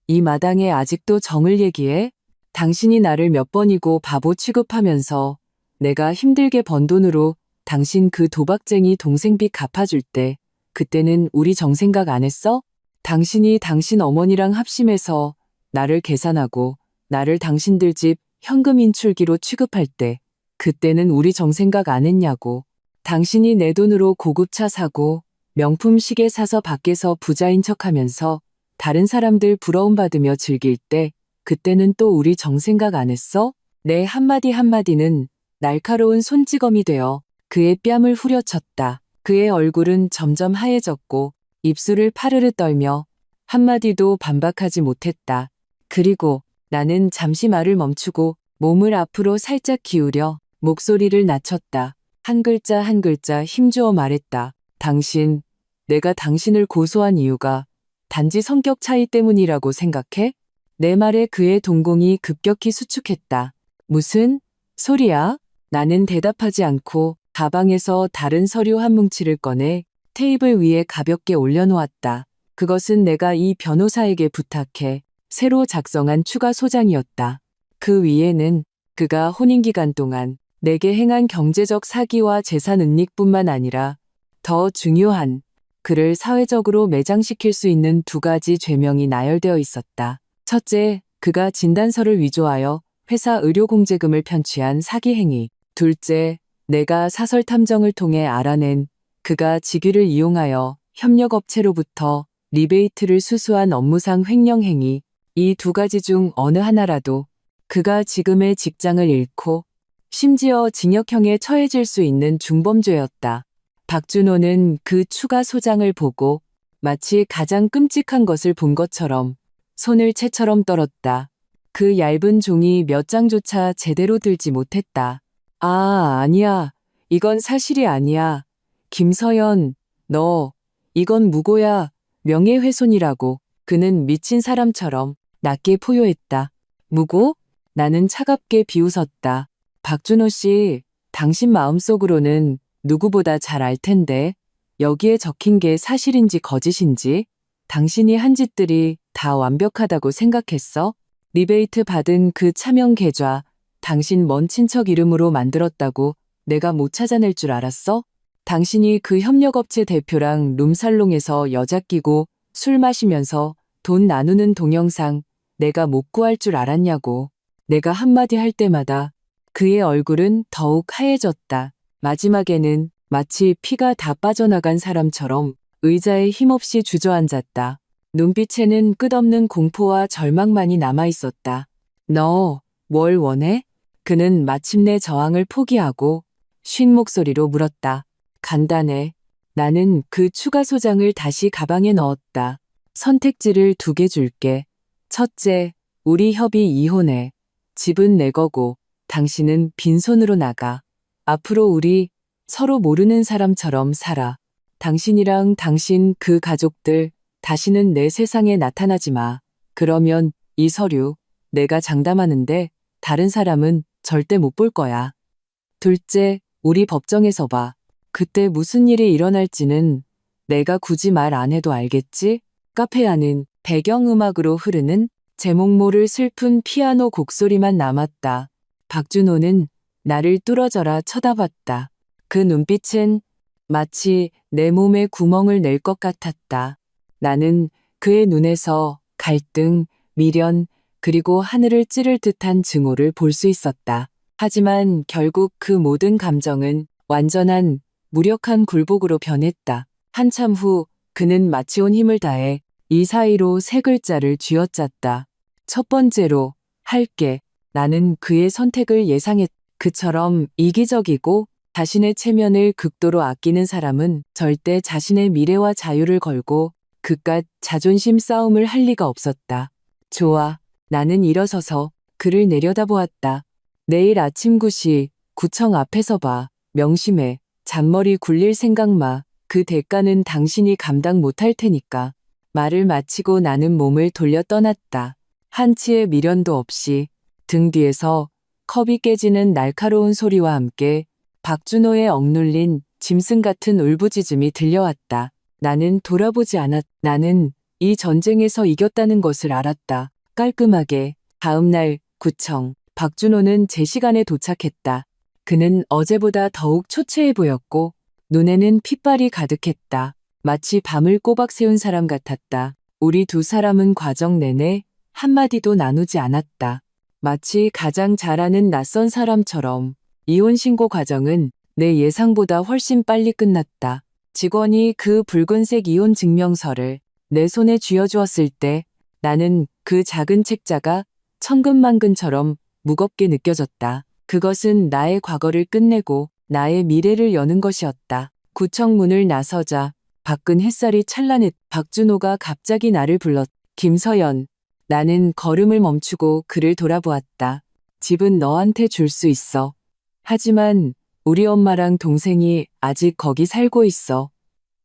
이 마당에 아직도 정을 얘기해? 당신이 나를 몇 번이고 바보 취급하면서 내가 힘들게 번 돈으로 당신 그 도박쟁이 동생 빚 갚아줄 때 그때는 우리 정 생각 안 했어? 당신이 당신 어머니랑 합심해서 나를 계산하고 나를 당신들 집 현금 인출기로 취급할 때 그때는 우리 정 생각 안 했냐고. 당신이 내 돈으로 고급차 사고 명품 시계 사서 밖에서 부자인 척하면서 다른 사람들 부러움받으며 즐길 때 그때는 또 우리 정생각 안 했어? 내 한마디 한마디는 날카로운 손찌검이 되어 그의 뺨을 후려쳤다. 그의 얼굴은 점점 하얘졌고 입술을 파르르 떨며 한마디도 반박하지 못했다. 그리고 나는 잠시 말을 멈추고 몸을 앞으로 살짝 기울여 목소리를 낮췄다. 한 글자 한 글자 힘주어 말했다. 당신, 내가 당신을 고소한 이유가 단지 성격 차이 때문이라고 생각해? 내 말에 그의 동공이 급격히 수축했다. 무슨 소리야? 나는 대답하지 않고 가방에서 다른 서류 한 뭉치를 꺼내 테이블 위에 가볍게 올려놓았다. 그것은 내가 이 변호사에게 부탁해 새로 작성한 추가 소장이었다. 그 위에는 그가 혼인기간 동안 내게 행한 경제적 사기와 재산 은닉뿐만 아니라 더 중요한 그를 사회적으로 매장시킬 수 있는 두 가지 죄명이 나열되어 있었다. 첫째, 그가 진단서를 위조하여 회사 의료공제금을 편취한 사기 행위. 둘째, 내가 사설 탐정을 통해 알아낸 그가 직위를 이용하여 협력업체로부터 리베이트를 수수한 업무상 횡령 행위. 이 두 가지 중 어느 하나라도 그가 지금의 직장을 잃고 심지어 징역형에 처해질 수 있는 중범죄였다. 박준호는 그 추가 소장을 보고 마치 가장 끔찍한 것을 본 것처럼 손을 채처럼 떨었다. 그 얇은 종이 몇 장조차 제대로 들지 못했다. 아, 아니야. 이건 사실이 아니야. 김서연, 너, 이건 무고야. 명예훼손이라고. 그는 미친 사람처럼 낮게 포효했다. 무고? 나는 차갑게 비웃었다. 박준호 씨, 당신 마음속으로는 누구보다 잘 알 텐데 여기에 적힌 게 사실인지 거짓인지 당신이 한 짓들이 다 완벽하다고 생각했어? 리베이트 받은 그 차명 계좌 당신 먼 친척 이름으로 만들었다고 내가 못 찾아낼 줄 알았어? 당신이 그 협력업체 대표랑 룸살롱에서 여자 끼고 술 마시면서 돈 나누는 동영상 내가 못 구할 줄 알았냐고. 내가 한마디 할 때마다 그의 얼굴은 더욱 하얘졌다. 마지막에는 마치 피가 다 빠져나간 사람처럼 의자에 힘없이 주저앉았다. 눈빛에는 끝없는 공포와 절망만이 남아있었다. 너, 뭘 원해? 그는 마침내 저항을 포기하고 쉰 목소리로 물었다. 간단해. 나는 그 추가 소장을 다시 가방에 넣었다. 선택지를 두 개 줄게. 첫째, 우리 협의 이혼해. 집은 내 거고 당신은 빈손으로 나가. 앞으로 우리 서로 모르는 사람처럼 살아. 당신이랑 당신 그 가족들 다시는 내 세상에 나타나지 마. 그러면 이 서류 내가 장담하는데 다른 사람은 절대 못 볼 거야. 둘째, 우리 법정에서 봐. 그때 무슨 일이 일어날지는 내가 굳이 말 안 해도 알겠지? 카페 안은 배경음악으로 흐르는 제목 모를 슬픈 피아노 곡소리만 남았다. 박준호는 나를 뚫어져라 쳐다봤다. 그 눈빛은 마치 내 몸에 구멍을 낼 것 같았다. 나는 그의 눈에서 갈등, 미련, 그리고 하늘을 찌를 듯한 증오를 볼 수 있었다. 하지만 결국 그 모든 감정은 완전한 무력한 굴복으로 변했다. 한참 후 그는 마치 온 힘을 다해 이 사이로 세 글자를 쥐어짰다. 첫 번째로 할게. 나는 그의 선택을 예상했다. 그처럼 이기적이고 자신의 체면을 극도로 아끼는 사람은 절대 자신의 미래와 자유를 걸고 그깟 자존심 싸움을 할 리가 없었다. 좋아. 나는 일어서서 그를 내려다보았다. 내일 아침 9시 구청 앞에서 봐. 명심해. 잔머리 굴릴 생각 마. 그 대가는 당신이 감당 못할 테니까. 말을 마치고 나는 몸을 돌려 떠났다. 한치의 미련도 없이 등 뒤에서 컵이 깨지는 날카로운 소리와 함께 박준호의 억눌린 짐승 같은 울부짖음이 들려왔다. 나는 돌아보지 않았. 나는 이 전쟁에서 이겼다는 것을 알았다. 깔끔하게. 다음 날 구청. 박준호는 제 시간에 도착했다. 그는 어제보다 더욱 초췌해 보였고 눈에는 핏발이 가득했다. 마치 밤을 꼬박 새운 사람 같았다. 우리 두 사람은 과정 내내 한마디도 나누지 않았다. 마치 가장 잘 아는 낯선 사람처럼 이혼 신고 과정은 내 예상보다 훨씬 빨리 끝났다. 직원이 그 붉은색 이혼 증명서를 내 손에 쥐어주었을 때 나는 그 작은 책자가 천근만근처럼 무겁게 느껴졌다. 그것은 나의 과거를 끝내고 나의 미래를 여는 것이었다. 구청 문을 나서자 밖은 햇살이 찬란했. 박준호가 갑자기 나를 불렀. 김서연. 나는 걸음을 멈추고 그를 돌아보았다. 집은 너한테 줄 수 있어. 하지만 우리 엄마랑 동생이 아직 거기 살고 있어.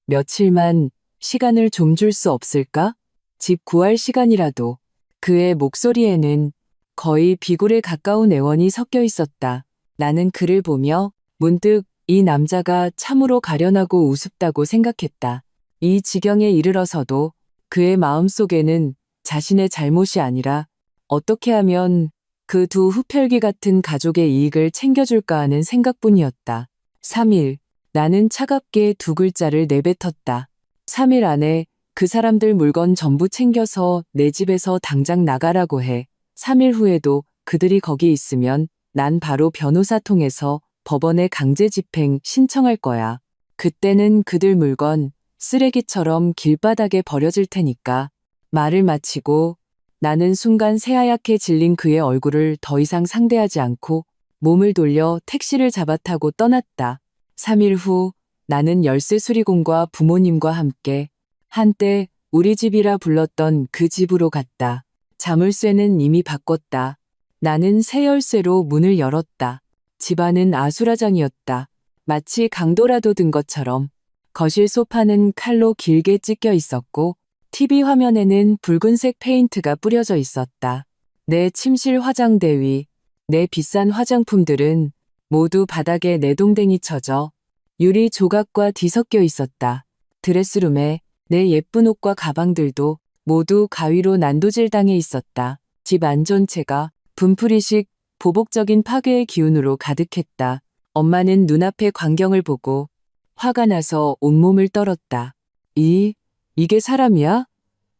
며칠만 시간을 좀 줄 수 없을까? 집 구할 시간이라도. 그의 목소리에는 거의 비굴에 가까운 애원이 섞여 있었다. 나는 그를 보며 문득 이 남자가 참으로 가련하고 우습다고 생각했다. 이 지경에 이르러서도 그의 마음속에는 자신의 잘못이 아니라 어떻게 하면 그 두 흡혈귀 같은 가족의 이익을 챙겨줄까 하는 생각뿐이었다. 3일. 나는 차갑게 두 글자를 내뱉었다. 3일 안에 그 사람들 물건 전부 챙겨서 내 집에서 당장 나가라고 해. 3일 후에도 그들이 거기 있으면 난 바로 변호사 통해서 법원에 강제 집행 신청할 거야. 그때는 그들 물건 쓰레기처럼 길바닥에 버려질 테니까. 말을 마치고 나는 순간 새하얗게 질린 그의 얼굴을 더 이상 상대하지 않고 몸을 돌려 택시를 잡아 타고 떠났다. 3일 후 나는 열쇠 수리공과 부모님과 함께 한때 우리 집이라 불렀던 그 집으로 갔다. 자물쇠는 이미 바꿨다. 나는 새 열쇠로 문을 열었다. 집안은 아수라장이었다. 마치 강도라도 든 것처럼. 거실 소파는 칼로 길게 찢겨 있었고 TV 화면에는 붉은색 페인트가 뿌려져 있었다. 내 침실 화장대 위, 내 비싼 화장품들은 모두 바닥에 내동댕이 쳐져 유리 조각과 뒤섞여 있었다. 드레스룸에 내 예쁜 옷과 가방들도 모두 가위로 난도질 당해 있었다. 집 안전체가 분풀이식 보복적인 파괴의 기운으로 가득했다. 엄마는 눈앞의 광경을 보고 화가 나서 온몸을 떨었다. 이게 사람이야?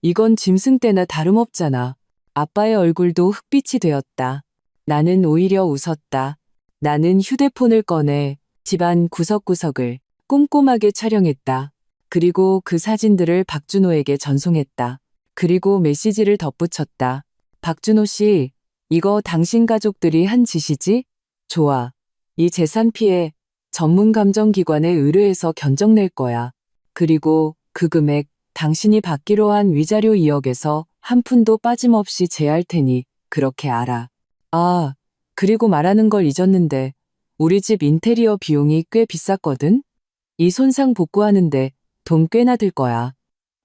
이건 짐승 때나 다름없잖아. 아빠의 얼굴도 흑빛이 되었다. 나는 오히려 웃었다. 나는 휴대폰을 꺼내 집안 구석구석을 꼼꼼하게 촬영했다. 그리고 그 사진들을 박준호에게 전송했다. 그리고 메시지를 덧붙였다. 박준호 씨, 이거 당신 가족들이 한 짓이지? 좋아. 이 재산 피해 전문감정기관에 의뢰해서 견적 낼 거야. 그리고 그 금액 당신이 받기로 한 위자료 2억에서 한 푼도 빠짐없이 제할 테니 그렇게 알아. 아, 그리고 말하는 걸 잊었는데 우리 집 인테리어 비용이 꽤 비쌌거든? 이 손상 복구하는데 돈 꽤나 들 거야.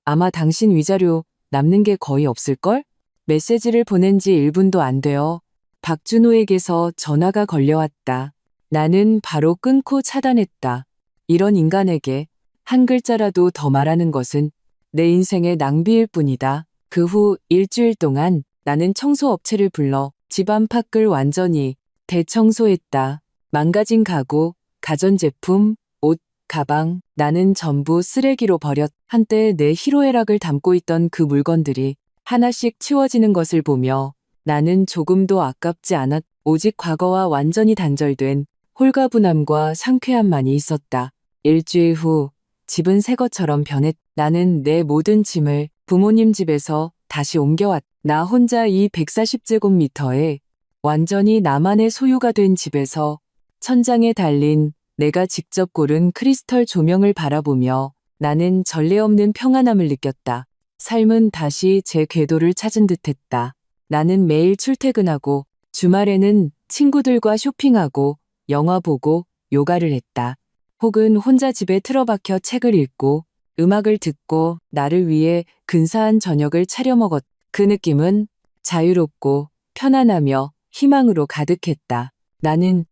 아마 당신 위자료 남는 게 거의 없을걸? 메시지를 보낸 지 1분도 안 되어 박준호에게서 전화가 걸려왔다. 나는 바로 끊고 차단했다. 이런 인간에게 한 글자라도 더 말하는 것은 내 인생의 낭비일 뿐이다. 그 후 일주일 동안 나는 청소업체를 불러 집 안팎을 완전히 대청소했다. 망가진 가구, 가전제품, 옷, 가방, 나는 전부 쓰레기로 버렸. 한때 내 희로애락을 담고 있던 그 물건들이 하나씩 치워지는 것을 보며 나는 조금도 아깝지 않았. 오직 과거와 완전히 단절된 홀가분함과 상쾌함만이 있었다. 일주일 후 집은 새 것처럼 변했. 나는 내 모든 짐을 부모님 집에서 다시 옮겨왔. 나 혼자 이 140제곱미터에 완전히 나만의 소유가 된 집에서 천장에 달린 내가 직접 고른 크리스털 조명을 바라보며 나는 전례 없는 평안함을 느꼈다. 삶은 다시 제 궤도를 찾은 듯했다. 나는 매일 출퇴근하고 주말에는 친구들과 쇼핑하고 영화 보고 요가를 했다. 혹은 혼자 집에 틀어박혀 책을 읽고 음악을 듣고 나를 위해 근사한 저녁을 차려 먹었. 그 느낌은 자유롭고 편안하며 희망으로 가득했다. 나는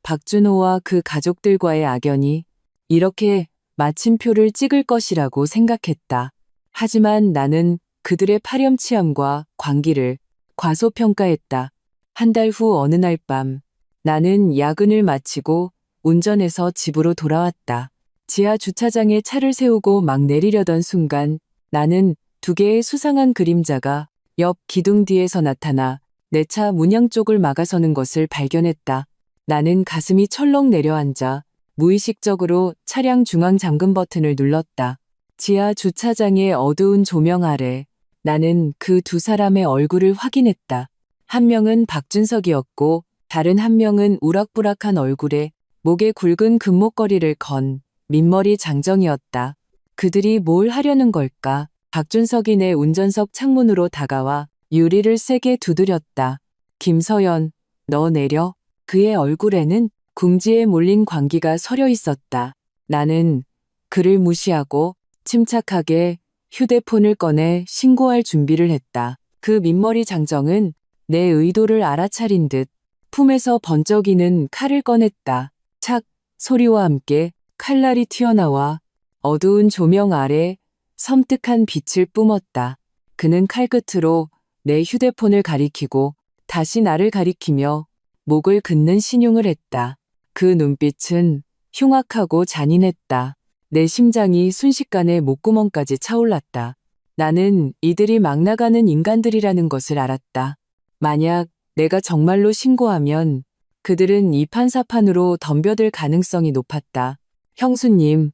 박준호와 그 가족들과의 악연이 이렇게 마침표를 찍을 것이라고 생각했다. 하지만 나는 그들의 파렴치함과 광기를 과소평가했다. 한 달 후 어느 날 밤 나는 야근을 마치고 운전해서 집으로 돌아왔다. 지하 주차장에 차를 세우고 막 내리려던 순간 나는 두 개의 수상한 그림자가 옆 기둥 뒤에서 나타나 내 차 문양 쪽을 막아서는 것을 발견했다. 나는 가슴이 철렁 내려앉아 무의식적으로 차량 중앙 잠금 버튼을 눌렀다. 지하 주차장의 어두운 조명 아래 나는 그 두 사람의 얼굴을 확인했다. 한 명은 박준석이었고 다른 한 명은 우락부락한 얼굴에 목에 굵은 금목걸이를 건 민머리 장정이었다. 그들이 뭘 하려는 걸까? 박준석이 내 운전석 창문으로 다가와 유리를 세게 두드렸다. 김서연, 너 내려. 그의 얼굴에는 궁지에 몰린 광기가 서려 있었다. 나는 그를 무시하고 침착하게 휴대폰을 꺼내 신고할 준비를 했다. 그 민머리 장정은 내 의도를 알아차린 듯 품에서 번쩍이는 칼을 꺼냈다. 착 소리와 함께 칼날이 튀어나와 어두운 조명 아래 섬뜩한 빛을 뿜었다. 그는 칼끝으로 내 휴대폰을 가리키고 다시 나를 가리키며 목을 긋는 신용을 했다. 그 눈빛은 흉악하고 잔인했다. 내 심장이 순식간에 목구멍까지 차올랐다. 나는 이들이 막 나가는 인간들이라는 것을 알았다. 만약 내가 정말로 신고하면 그들은 이판사판으로 덤벼들 가능성이 높았다. 형수님,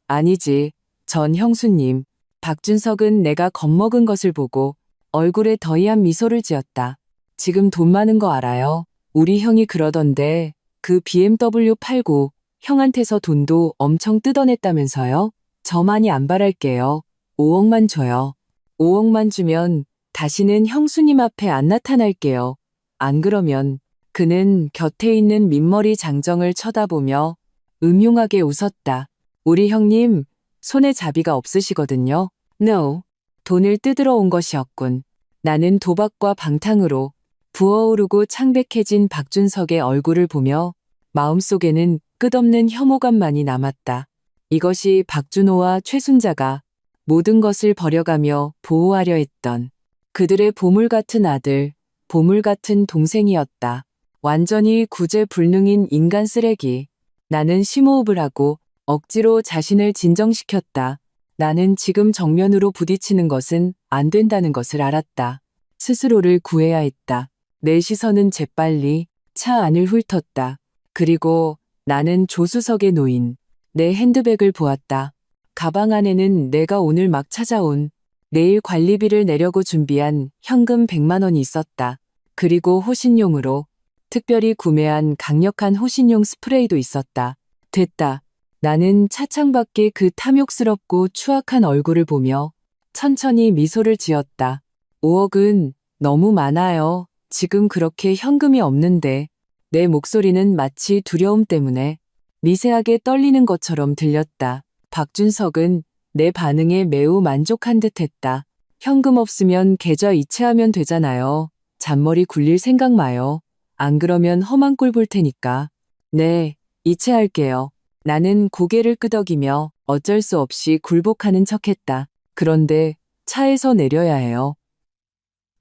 아니지. 전 형수님. 박준석은 내가 겁먹은 것을 보고 얼굴에 더이한 미소를 지었다. 지금 돈 많은 거 알아요? 우리 형이 그러던데 그 BMW 팔고 형한테서 돈도 엄청 뜯어냈다면서요? 저만이 안 바랄게요. 5억만 줘요. 5억만 주면 다시는 형수님 앞에 안 나타날게요. 안 그러면 그는 곁에 있는 민머리 장정을 쳐다보며 음흉하게 웃었다. 우리 형님 손에 자비가 없으시거든요. No. 돈을 뜯으러 온 것이었군. 나는 도박과 방탕으로 부어오르고 창백해진 박준석의 얼굴을 보며 마음속에는 끝없는 혐오감만이 남았다. 이것이 박준호와 최순자가 모든 것을 버려가며 보호하려 했던 그들의 보물 같은 아들, 보물 같은 동생이었다. 완전히 구제불능인 인간 쓰레기. 나는 심호흡을 하고 억지로 자신을 진정시켰다. 나는 지금 정면으로 부딪히는 것은 안 된다는 것을 알았다. 스스로를 구해야 했다. 내 시선은 재빨리 차 안을 훑었다. 그리고 나는 조수석에 놓인 내 핸드백을 보았다. 가방 안에는 내가 오늘 막 찾아온 내일 관리비를 내려고 준비한 현금 100만 원이 있었다. 그리고 호신용으로 특별히 구매한 강력한 호신용 스프레이도 있었다. 됐다. 나는 차창 밖의 그 탐욕스럽고 추악한 얼굴을 보며 천천히 미소를 지었다. 5억은 너무 많아요. 지금 그렇게 현금이 없는데. 내 목소리는 마치 두려움 때문에 미세하게 떨리는 것처럼 들렸다. 박준석은 내 반응에 매우 만족한 듯 했다. 현금 없으면 계좌 이체하면 되잖아요. 잔머리 굴릴 생각 마요. 안 그러면 험한 꼴 볼 테니까. 네, 이체할게요. 나는 고개를 끄덕이며 어쩔 수 없이 굴복하는 척했다. 그런데 차에서 내려야 해요.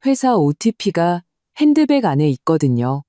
회사 OTP가 핸드백 안에 있거든요.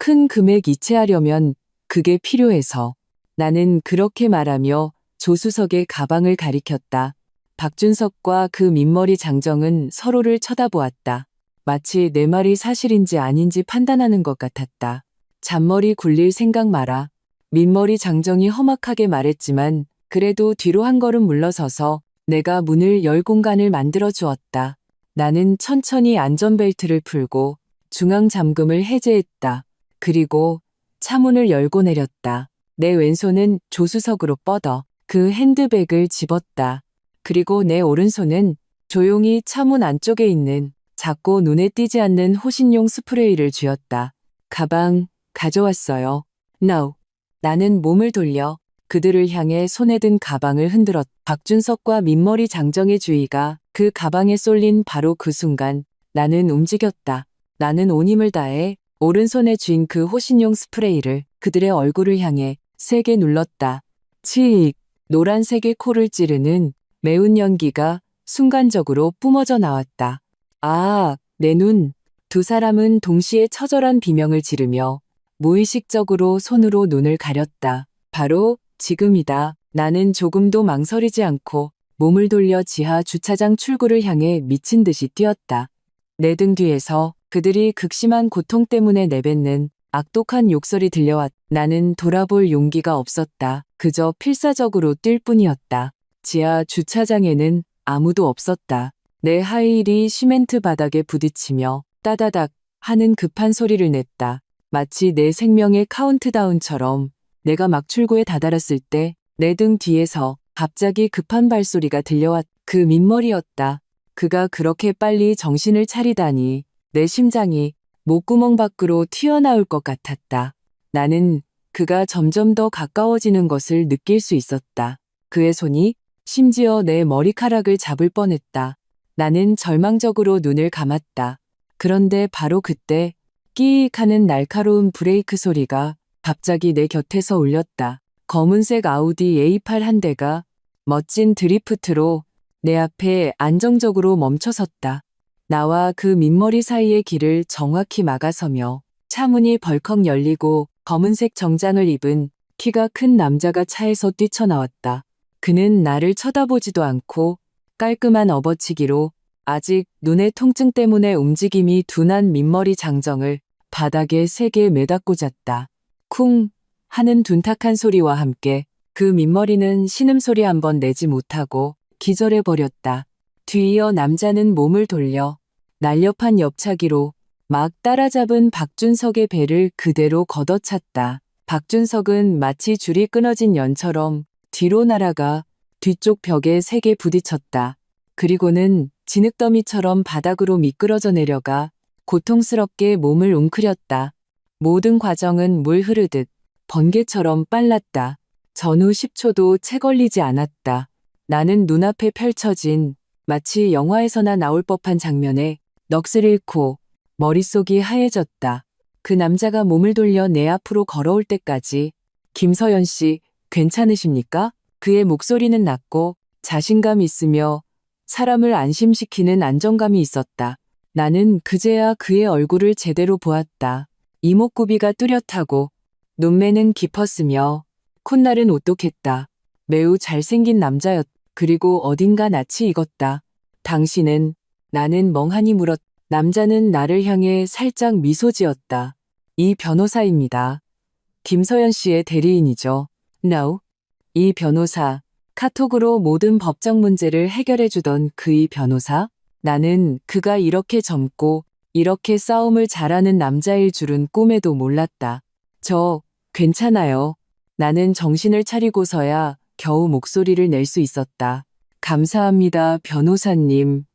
큰 금액 이체하려면 그게 필요해서. 나는 그렇게 말하며 조수석의 가방을 가리켰다. 박준석과 그 민머리 장정은 서로를 쳐다보았다. 마치 내 말이 사실인지 아닌지 판단하는 것 같았다. 잔머리 굴릴 생각 마라. 민머리 장정이 험악하게 말했지만 그래도 뒤로 한 걸음 물러서서 내가 문을 열 공간을 만들어 주었다. 나는 천천히 안전벨트를 풀고 중앙 잠금을 해제했다. 그리고 차문을 열고 내렸다. 내 왼손은 조수석으로 뻗어 그 핸드백을 집었다. 그리고 내 오른손은 조용히 차문 안쪽에 있는 작고 눈에 띄지 않는 호신용 스프레이를 쥐었다. 가방 가져왔어요. No. 나는 몸을 돌려 그들을 향해 손에 든 가방을 흔들었다. 박준석과 민머리 장정의 주의가 그 가방에 쏠린 바로 그 순간 나는 움직였다. 나는 온 힘을 다해 오른손에 쥔 그 호신용 스프레이를 그들의 얼굴을 향해 세게 눌렀다. 치익! 노란색의 코를 찌르는 매운 연기가 순간적으로 뿜어져 나왔다. 아, 내 눈! 두 사람은 동시에 처절한 비명을 지르며 무의식적으로 손으로 눈을 가렸다. 바로 지금이다. 나는 조금도 망설이지 않고 몸을 돌려 지하 주차장 출구를 향해 미친 듯이 뛰었다. 내 등 뒤에서 그들이 극심한 고통 때문에 내뱉는 악독한 욕설이 들려왔. 나는 돌아볼 용기가 없었다. 그저 필사적으로 뛸 뿐이었다. 지하 주차장에는 아무도 없었다. 내 하이힐이 시멘트 바닥에 부딪히며 따다닥 하는 급한 소리를 냈다. 마치 내 생명의 카운트다운처럼 내가 막 출구에 다다랐을 때 내 등 뒤에서 갑자기 급한 발소리가 들려왔. 그 민머리였다. 그가 그렇게 빨리 정신을 차리다니 내 심장이 목구멍 밖으로 튀어나올 것 같았다. 나는 그가 점점 더 가까워지는 것을 느낄 수 있었다. 그의 손이 심지어 내 머리카락을 잡을 뻔했다. 나는 절망적으로 눈을 감았다. 그런데 바로 그때 끼익 하는 날카로운 브레이크 소리가 갑자기 내 곁에서 울렸다. 검은색 아우디 A8 한 대가 멋진 드리프트로 내 앞에 안정적으로 멈춰섰다. 나와 그 민머리 사이의 길을 정확히 막아서며 차문이 벌컥 열리고 검은색 정장을 입은 키가 큰 남자가 차에서 뛰쳐나왔다. 그는 나를 쳐다보지도 않고 깔끔한 업어치기로 아직 눈의 통증 때문에 움직임이 둔한 민머리 장정을 바닥에 세게 매다 꽂았다. 쿵 하는 둔탁한 소리와 함께 그 민머리는 신음소리 한 번 내지 못하고 기절해버렸다. 뒤이어 남자는 몸을 돌려 날렵한 옆차기로 막 따라잡은 박준석의 배를 그대로 걷어찼다. 박준석은 마치 줄이 끊어진 연처럼 뒤로 날아가 뒤쪽 벽에 세게 부딪혔다. 그리고는 진흙더미처럼 바닥으로 미끄러져 내려가 고통스럽게 몸을 웅크렸다. 모든 과정은 물 흐르듯 번개처럼 빨랐다. 전후 10초도 채 걸리지 않았다. 나는 눈앞에 펼쳐진 마치 영화에서나 나올 법한 장면에 넋을 잃고 머릿속이 하얘졌다. 그 남자가 몸을 돌려 내 앞으로 걸어올 때까지 김서연 씨, 괜찮으십니까? 그의 목소리는 낮고 자신감 있으며 사람을 안심시키는 안정감이 있었다. 나는 그제야 그의 얼굴을 제대로 보았다. 이목구비가 뚜렷하고 눈매는 깊었으며 콧날은 오똑했다. 매우 잘생긴 남자였다. 그리고 어딘가 낯이 익었다. 당신은? 나는 멍하니 물었다. 남자는 나를 향해 살짝 미소 지었다. 이 변호사입니다. 김서연 씨의 대리인이죠. No. 이 변호사. 카톡으로 모든 법적 문제를 해결해주던 그의 변호사? 나는 그가 이렇게 젊고 이렇게 싸움을 잘하는 남자일 줄은 꿈에도 몰랐다. 저, 괜찮아요. 나는 정신을 차리고서야 겨우 목소리를 낼 수 있었다. 감사합니다, 변호사님.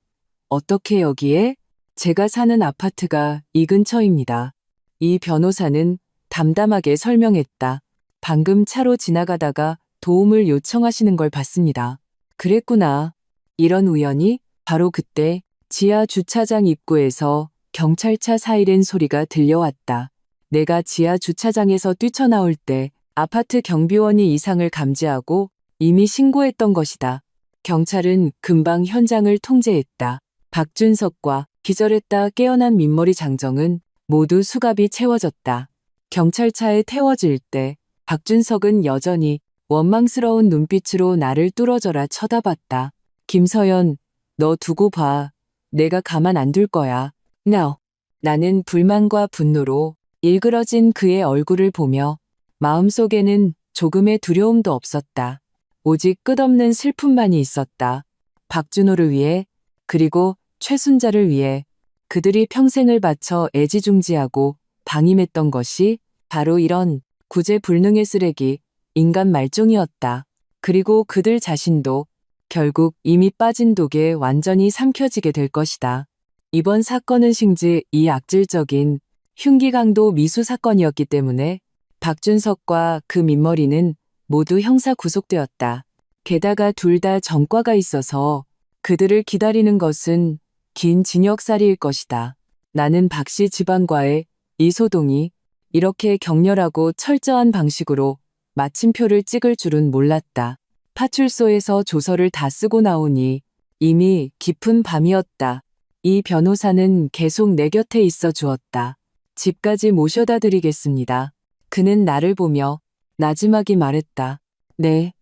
어떻게 여기에? 제가 사는 아파트가 이 근처입니다. 이 변호사는 담담하게 설명했다. 방금 차로 지나가다가 도움을 요청하시는 걸 봤습니다. 그랬구나. 이런 우연이? 바로 그때 지하 주차장 입구에서 경찰차 사이렌 소리가 들려왔다. 내가 지하 주차장에서 뛰쳐나올 때 아파트 경비원이 이상을 감지하고 이미 신고했던 것이다. 경찰은 금방 현장을 통제했다. 박준석과 기절했다 깨어난 민머리 장정은 모두 수갑이 채워졌다. 경찰차에 태워질 때 박준석은 여전히 원망스러운 눈빛으로 나를 뚫어져라 쳐다봤다. 김서연, 너 두고 봐. 내가 가만 안 둘 거야. No. 나는 불만과 분노로 일그러진 그의 얼굴을 보며 마음속에는 조금의 두려움도 없었다. 오직 끝없는 슬픔만이 있었다. 박준호를 위해, 그리고 최순자를 위해 그들이 평생을 바쳐 애지중지하고 방임했던 것이 바로 이런 구제불능의 쓰레기, 인간 말종이었다. 그리고 그들 자신도 결국 이미 빠진 독에 완전히 삼켜지게 될 것이다. 이번 사건은 신지 이 악질적인 흉기강도 미수 사건이었기 때문에 박준석과 그 민머리는 모두 형사 구속되었다. 게다가 둘 다 전과가 있어서 그들을 기다리는 것은 긴 징역살이일 것이다. 나는 박씨 집안과의 이 소동이 이렇게 격렬하고 철저한 방식으로 마침표를 찍을 줄은 몰랐다. 파출소에서 조서를 다 쓰고 나오니 이미 깊은 밤이었다. 이 변호사는 계속 내 곁에 있어 주었다. 집까지 모셔다 드리겠습니다. 그는 나를 보며 나지막이 말했다. 네.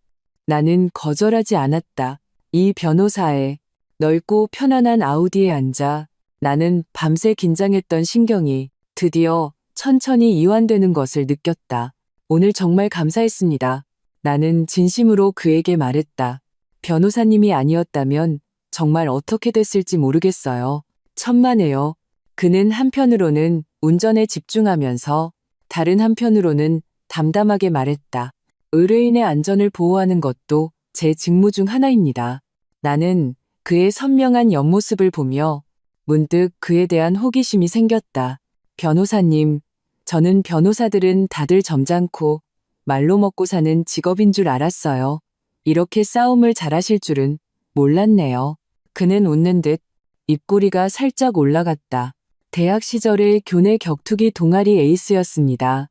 나는 거절하지 않았다. 이 변호사의 넓고 편안한 아우디에 앉아 나는 밤새 긴장했던 신경이 드디어 천천히 이완되는 것을 느꼈다. 오늘 정말 감사했습니다. 나는 진심으로 그에게 말했다. 변호사님이 아니었다면 정말 어떻게 됐을지 모르겠어요. 천만에요. 그는 한편으로는 운전에 집중하면서 다른 한편으로는 담담하게 말했다. 의뢰인의 안전을 보호하는 것도 제 직무 중 하나입니다. 나는 그의 선명한 옆모습을 보며 문득 그에 대한 호기심이 생겼다. 변호사님, 저는 변호사들은 다들 점잖고 말로 먹고 사는 직업인 줄 알았어요. 이렇게 싸움을 잘하실 줄은 몰랐네요. 그는 웃는 듯 입꼬리가 살짝 올라갔다. 대학 시절의 교내 격투기 동아리 에이스였습니다.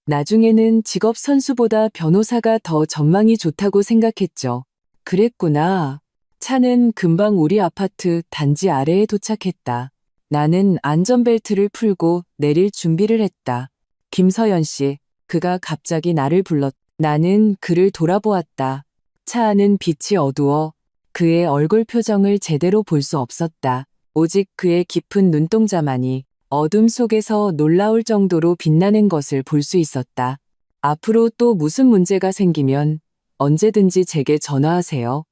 나중에는 직업 선수보다 변호사가 더 전망이 좋다고 생각했죠. 그랬구나. 차는 금방 우리 아파트 단지 아래에 도착했다. 나는 안전벨트를 풀고 내릴 준비를 했다. 김서연 씨, 그가 갑자기 나를 불렀다. 나는 그를 돌아보았다. 차 안은 빛이 어두워 그의 얼굴 표정을 제대로 볼 수 없었다. 오직 그의 깊은 눈동자만이 어둠 속에서 놀라울 정도로 빛나는 것을 볼 수 있었다. 앞으로 또 무슨 문제가 생기면 언제든지 제게 전화하세요.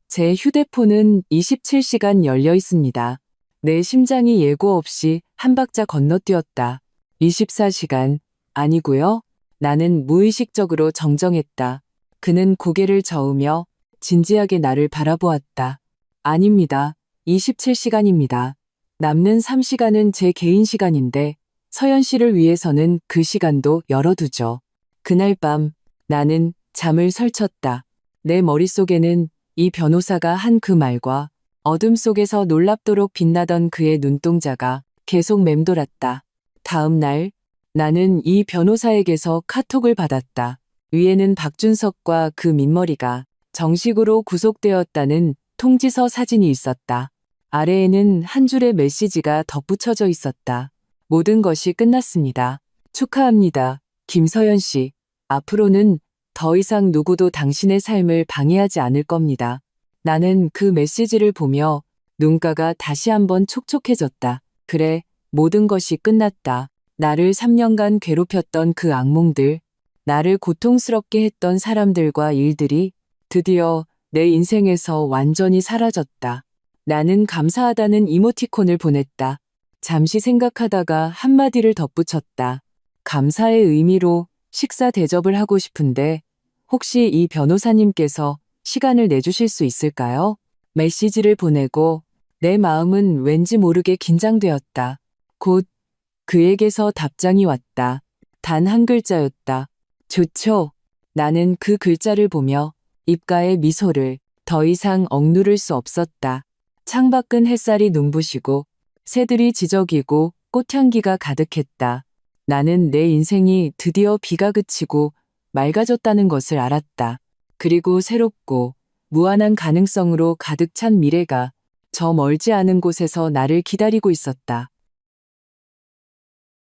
제 휴대폰은 27시간 열려 있습니다. 내 심장이 예고 없이 한 박자 건너뛰었다. 24시간, 아니고요. 나는 무의식적으로 정정했다. 그는 고개를 저으며 진지하게 나를 바라보았다. 아닙니다. 27시간입니다. 남는 3시간은 제 개인 시간인데 서연 씨를 위해서는 그 시간도 열어두죠. 그날 밤 나는 잠을 설쳤다. 내 머릿속에는 이 변호사가 한 그 말과 어둠 속에서 놀랍도록 빛나던 그의 눈동자가 계속 맴돌았다. 다음 날 나는 이 변호사에게서 카톡을 받았다. 위에는 박준석과 그 민머리가 정식으로 구속되었다는 통지서 사진이 있었다. 아래에는 한 줄의 메시지가 덧붙여져 있었다. 모든 것이 끝났습니다. 축하합니다. 김서연 씨. 앞으로는 더 이상 누구도 당신의 삶을 방해하지 않을 겁니다. 나는 그 메시지를 보며 눈가가 다시 한번 촉촉해졌다. 그래, 모든 것이 끝났다. 나를 3년간 괴롭혔던 그 악몽들, 나를 고통스럽게 했던 사람들과 일들이 드디어 내 인생에서 완전히 사라졌다. 나는 감사하다는 이모티콘을 보냈다. 잠시 생각하다가 한마디를 덧붙였다. 감사의 의미로 식사 대접을 하고 싶은데 혹시 이 변호사님께서 시간을 내주실 수 있을까요? 메시지를 보내고 내 마음은 왠지 모르게 긴장되었다. 곧 그에게서 답장이 왔다. 단 한 글자였다. 좋죠. 나는 그 글자를 보며 입가에 미소를 더 이상 억누를 수 없었다. 창밖은 햇살이 눈부시고 새들이 지저귀고 꽃향기가 가득했다. 나는 내 인생이 드디어 비가 그치고 맑아졌다는 것을 알았다. 그리고 새롭고 무한한 가능성으로 가득 찬 미래가 저 멀지 않은 곳에서 나를 기다리고 있었다.